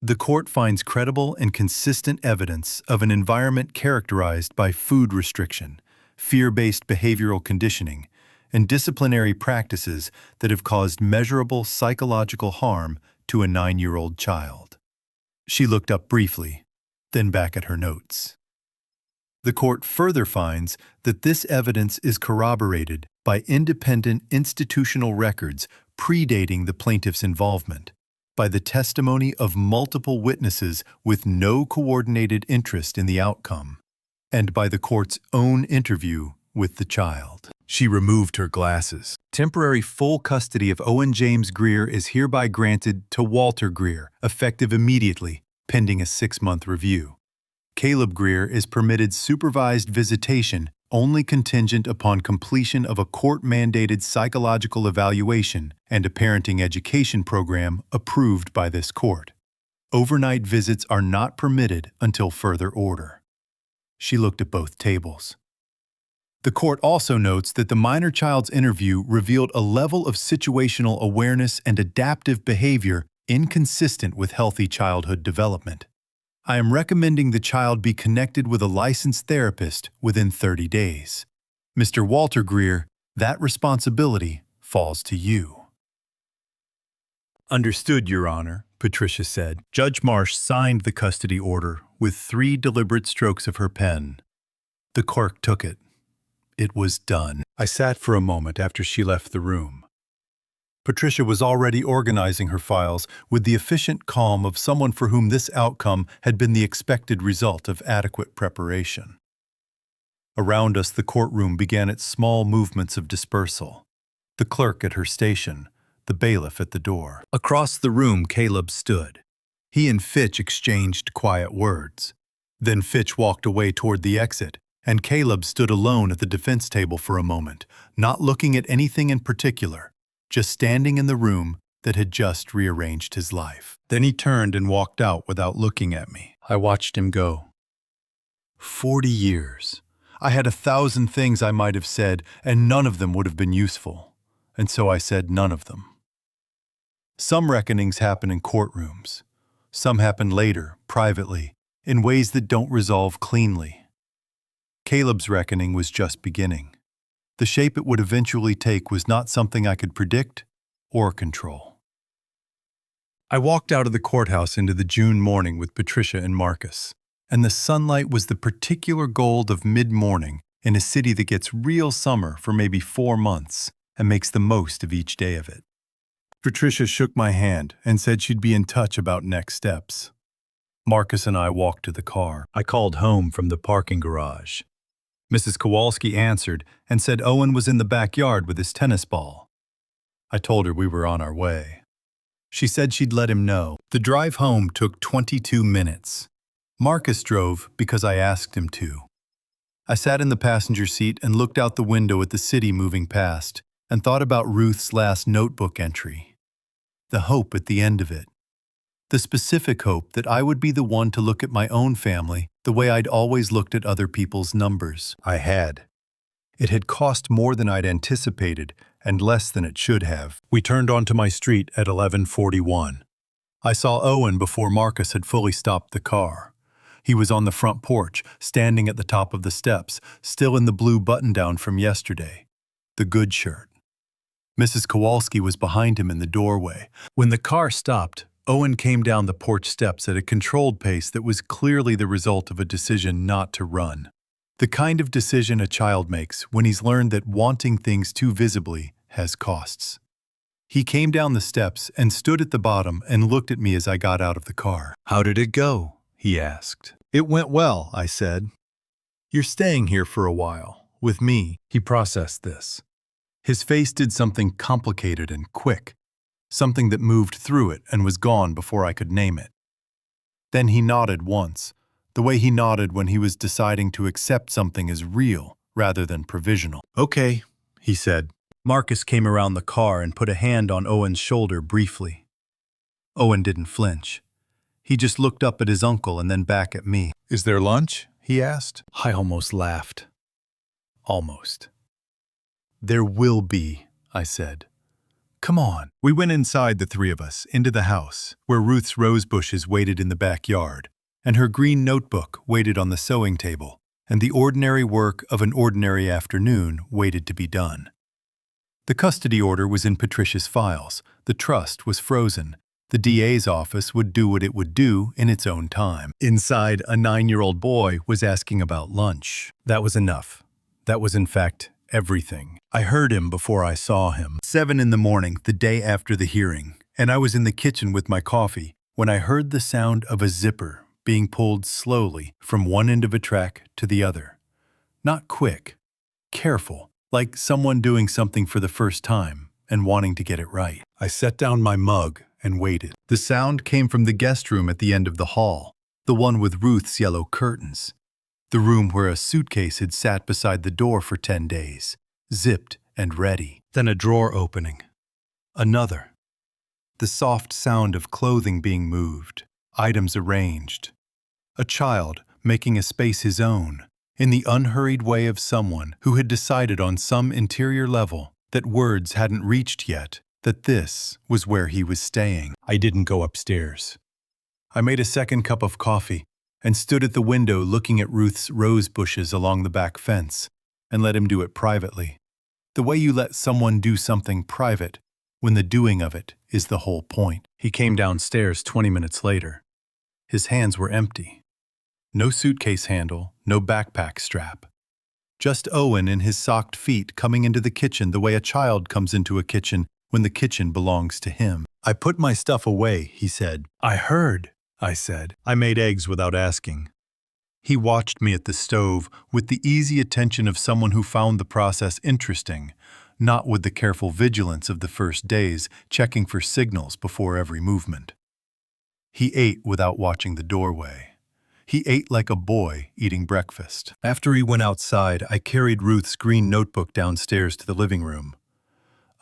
the court finds credible and consistent evidence of an environment characterized by food restriction, fear-based behavioral conditioning, and disciplinary practices that have caused measurable psychological harm to a 9-year-old child. She looked up briefly, then back at her notes. The court further finds that this evidence is corroborated by independent institutional records predating the plaintiff's involvement, by the testimony of multiple witnesses with no coordinated interest in the outcome, and by the court's own interview with the child. She removed her glasses. Temporary full custody of Owen James Greer is hereby granted to Walter Greer, effective immediately, pending a 6-month review. Caleb Greer is permitted supervised visitation only contingent upon completion of a court-mandated psychological evaluation and a parenting education program approved by this court. Overnight visits are not permitted until further order. She looked at both tables. The court also notes that the minor child's interview revealed a level of situational awareness and adaptive behavior inconsistent with healthy childhood development. I am recommending the child be connected with a licensed therapist within 30 days. Mr. Walter Greer, that responsibility falls to you. Understood, Your Honor, Patricia said. Judge Marsh signed the custody order with 3 deliberate strokes of her pen. The clerk took it. It was done. I sat for a moment after she left the room. Patricia was already organizing her files with the efficient calm of someone for whom this outcome had been the expected result of adequate preparation. Around us, the courtroom began its small movements of dispersal. The clerk at her station, the bailiff at the door. Across the room, Caleb stood. He and Fitch exchanged quiet words. Then Fitch walked away toward the exit, and Caleb stood alone at the defense table for a moment, not looking at anything in particular, just standing in the room that had just rearranged his life. Then he turned and walked out without looking at me. I watched him go. 40 years. I had 1,000 things I might have said, and none of them would have been useful. And so I said none of them. Some reckonings happen in courtrooms. Some happen later, privately, in ways that don't resolve cleanly. Caleb's reckoning was just beginning. The shape it would eventually take was not something I could predict or control. I walked out of the courthouse into the June morning with Patricia and Marcus, and the sunlight was the particular gold of mid-morning in a city that gets real summer for maybe 4 months and makes the most of each day of it. Patricia shook my hand and said she'd be in touch about next steps. Marcus and I walked to the car. I called home from the parking garage. Mrs. Kowalski answered and said Owen was in the backyard with his tennis ball. I told her we were on our way. She said she'd let him know. The drive home took 22 minutes. Marcus drove because I asked him to. I sat in the passenger seat and looked out the window at the city moving past and thought about Ruth's last notebook entry. The hope at the end of it. The specific hope that I would be the one to look at my own family the way I'd always looked at other people's numbers. I had. It had cost more than I'd anticipated and less than it should have. We turned onto my street at 11:41. I saw Owen before Marcus had fully stopped the car. He was on the front porch, standing at the top of the steps, still in the blue button-down from yesterday, the good shirt. Mrs. Kowalski was behind him in the doorway. When the car stopped, Owen came down the porch steps at a controlled pace that was clearly the result of a decision not to run. The kind of decision a child makes when he's learned that wanting things too visibly has costs. He came down the steps and stood at the bottom and looked at me as I got out of the car. "How did it go?" he asked. "It went well," I said. "You're staying here for a while, with me." He processed this. His face did something complicated and quick. Something that moved through it and was gone before I could name it. Then he nodded once, the way he nodded when he was deciding to accept something as real rather than provisional. "Okay," he said. Marcus came around the car and put a hand on Owen's shoulder briefly. Owen didn't flinch. He just looked up at his uncle and then back at me. Is there lunch? He asked. I almost laughed. Almost. There will be, I said. Come on. We went inside, the three of us, into the house, where Ruth's rose bushes waited in the backyard, and her green notebook waited on the sewing table, and the ordinary work of an ordinary afternoon waited to be done. The custody order was in Patricia's files. The trust was frozen. The DA's office would do what it would do in its own time. Inside, a 9-year-old boy was asking about lunch. That was enough. That was, in fact, everything. I heard him before I saw him. 7 in the morning, the day after the hearing, and I was in the kitchen with my coffee when I heard the sound of a zipper being pulled slowly from one end of a track to the other. Not quick, careful, like someone doing something for the first time and wanting to get it right. I set down my mug and waited. The sound came from the guest room at the end of the hall, the one with Ruth's yellow curtains. The room where a suitcase had sat beside the door for 10 days, zipped and ready. Then a drawer opening. Another. The soft sound of clothing being moved, items arranged. A child making a space his own, in the unhurried way of someone who had decided on some interior level that words hadn't reached yet, that this was where he was staying. I didn't go upstairs. I made a second cup of coffee and stood at the window looking at Ruth's rose bushes along the back fence and let him do it privately. The way you let someone do something private when the doing of it is the whole point. He came downstairs 20 minutes later. His hands were empty. No suitcase handle, no backpack strap. Just Owen in his socked feet coming into the kitchen the way a child comes into a kitchen when the kitchen belongs to him. I put my stuff away, he said. I heard, I said. I made eggs without asking. He watched me at the stove with the easy attention of someone who found the process interesting, not with the careful vigilance of the first days, checking for signals before every movement. He ate without watching the doorway. He ate like a boy eating breakfast. After he went outside, I carried Ruth's green notebook downstairs to the living room.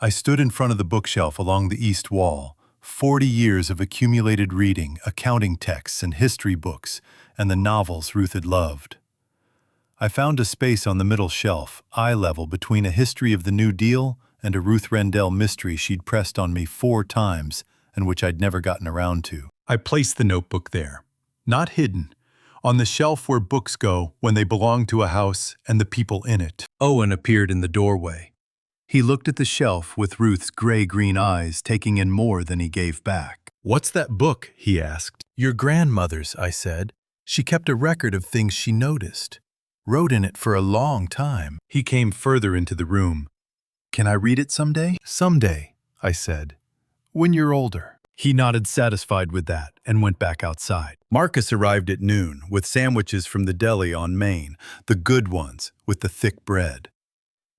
I stood in front of the bookshelf along the east wall, 40 years of accumulated reading, accounting texts and history books, and the novels Ruth had loved. I found a space on the middle shelf, eye level between a history of the New Deal and a Ruth Rendell mystery she'd pressed on me 4 times and which I'd never gotten around to. I placed the notebook there, not hidden, on the shelf where books go when they belong to a house and the people in it. Owen appeared in the doorway. He looked at the shelf with Ruth's gray-green eyes taking in more than he gave back. "What's that book?" he asked. "Your grandmother's," I said. "She kept a record of things she noticed. Wrote in it for a long time." He came further into the room. "Can I read it someday?" "Someday," I said. "When you're older." He nodded satisfied with that and went back outside. Marcus arrived at noon with sandwiches from the deli on Main, the good ones with the thick bread.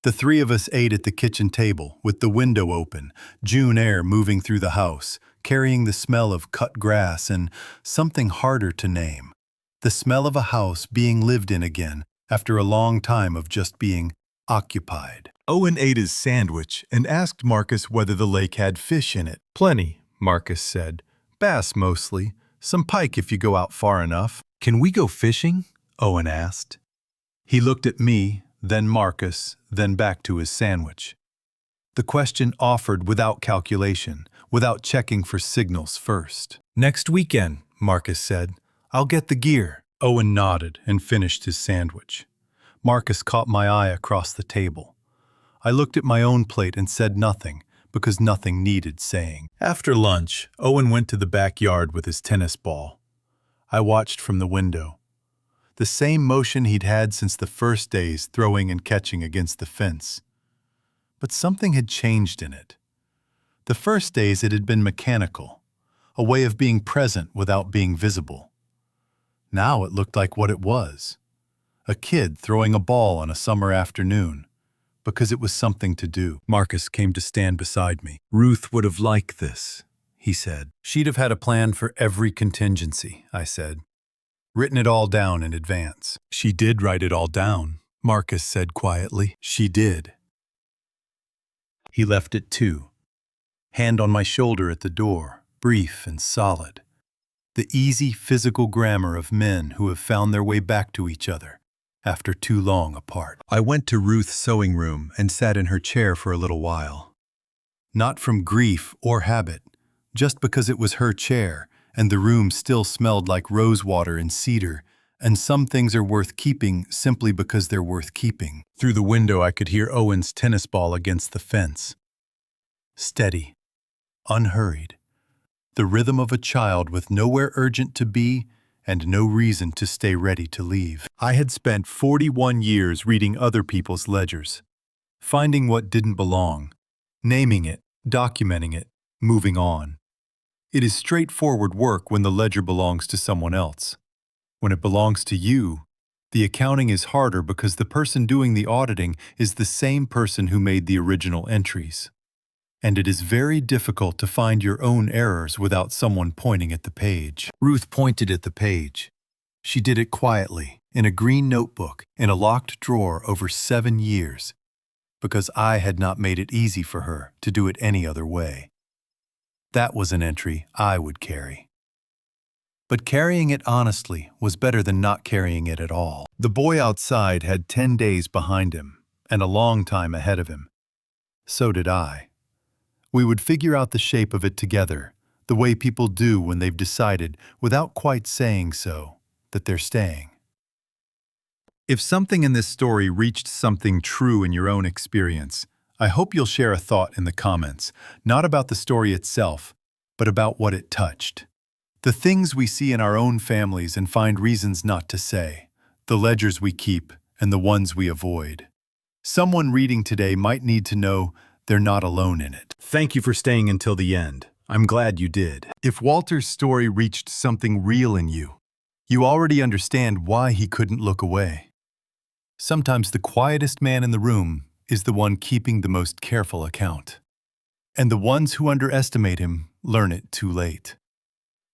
The 3 of us ate at the kitchen table with the window open, June air moving through the house, carrying the smell of cut grass and something harder to name. The smell of a house being lived in again after a long time of just being occupied. Owen ate his sandwich and asked Marcus whether the lake had fish in it. "Plenty," Marcus said. "Bass mostly. Some pike if you go out far enough." "Can we go fishing?" Owen asked. He looked at me, then Marcus, then back to his sandwich. The question offered without calculation, without checking for signals first. "Next weekend," Marcus said. "I'll get the gear." Owen nodded and finished his sandwich. Marcus caught my eye across the table. I looked at my own plate and said nothing, because nothing needed saying. After lunch, Owen went to the backyard with his tennis ball. I watched from the window. The same motion he'd had since the first days throwing and catching against the fence. But something had changed in it. The first days it had been mechanical, a way of being present without being visible. Now it looked like what it was. A kid throwing a ball on a summer afternoon, because it was something to do. Marcus came to stand beside me. "Ruth would have liked this," he said. "She'd have had a plan for every contingency," I said. "Written it all down in advance." "She did write it all down," Marcus said quietly. "She did." He left it too. Hand on my shoulder at the door, brief and solid. The easy physical grammar of men who have found their way back to each other after too long apart. I went to Ruth's sewing room and sat in her chair for a little while. Not from grief or habit, just because it was her chair and the room still smelled like rosewater and cedar, and some things are worth keeping simply because they're worth keeping. Through the window I could hear Owen's tennis ball against the fence. Steady, unhurried, the rhythm of a child with nowhere urgent to be and no reason to stay ready to leave. I had spent 41 years reading other people's ledgers, finding what didn't belong, naming it, documenting it, moving on. It is straightforward work when the ledger belongs to someone else. When it belongs to you, the accounting is harder because the person doing the auditing is the same person who made the original entries. And it is very difficult to find your own errors without someone pointing at the page. Ruth pointed at the page. She did it quietly, in a green notebook, in a locked drawer over 7 years, because I had not made it easy for her to do it any other way. That was an entry I would carry. But carrying it honestly was better than not carrying it at all. The boy outside had 10 days behind him, and a long time ahead of him. So did I. We would figure out the shape of it together, the way people do when they've decided, without quite saying so, that they're staying. If something in this story reached something true in your own experience, I hope you'll share a thought in the comments, not about the story itself, but about what it touched. The things we see in our own families and find reasons not to say, the ledgers we keep and the ones we avoid. Someone reading today might need to know they're not alone in it. Thank you for staying until the end. I'm glad you did. If Walter's story reached something real in you, you already understand why he couldn't look away. Sometimes the quietest man in the room is the one keeping the most careful account. And the ones who underestimate him learn it too late.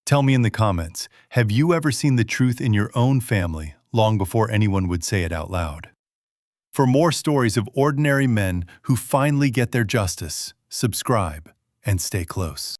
Tell me in the comments, have you ever seen the truth in your own family long before anyone would say it out loud? For more stories of ordinary men who finally get their justice, subscribe and stay close.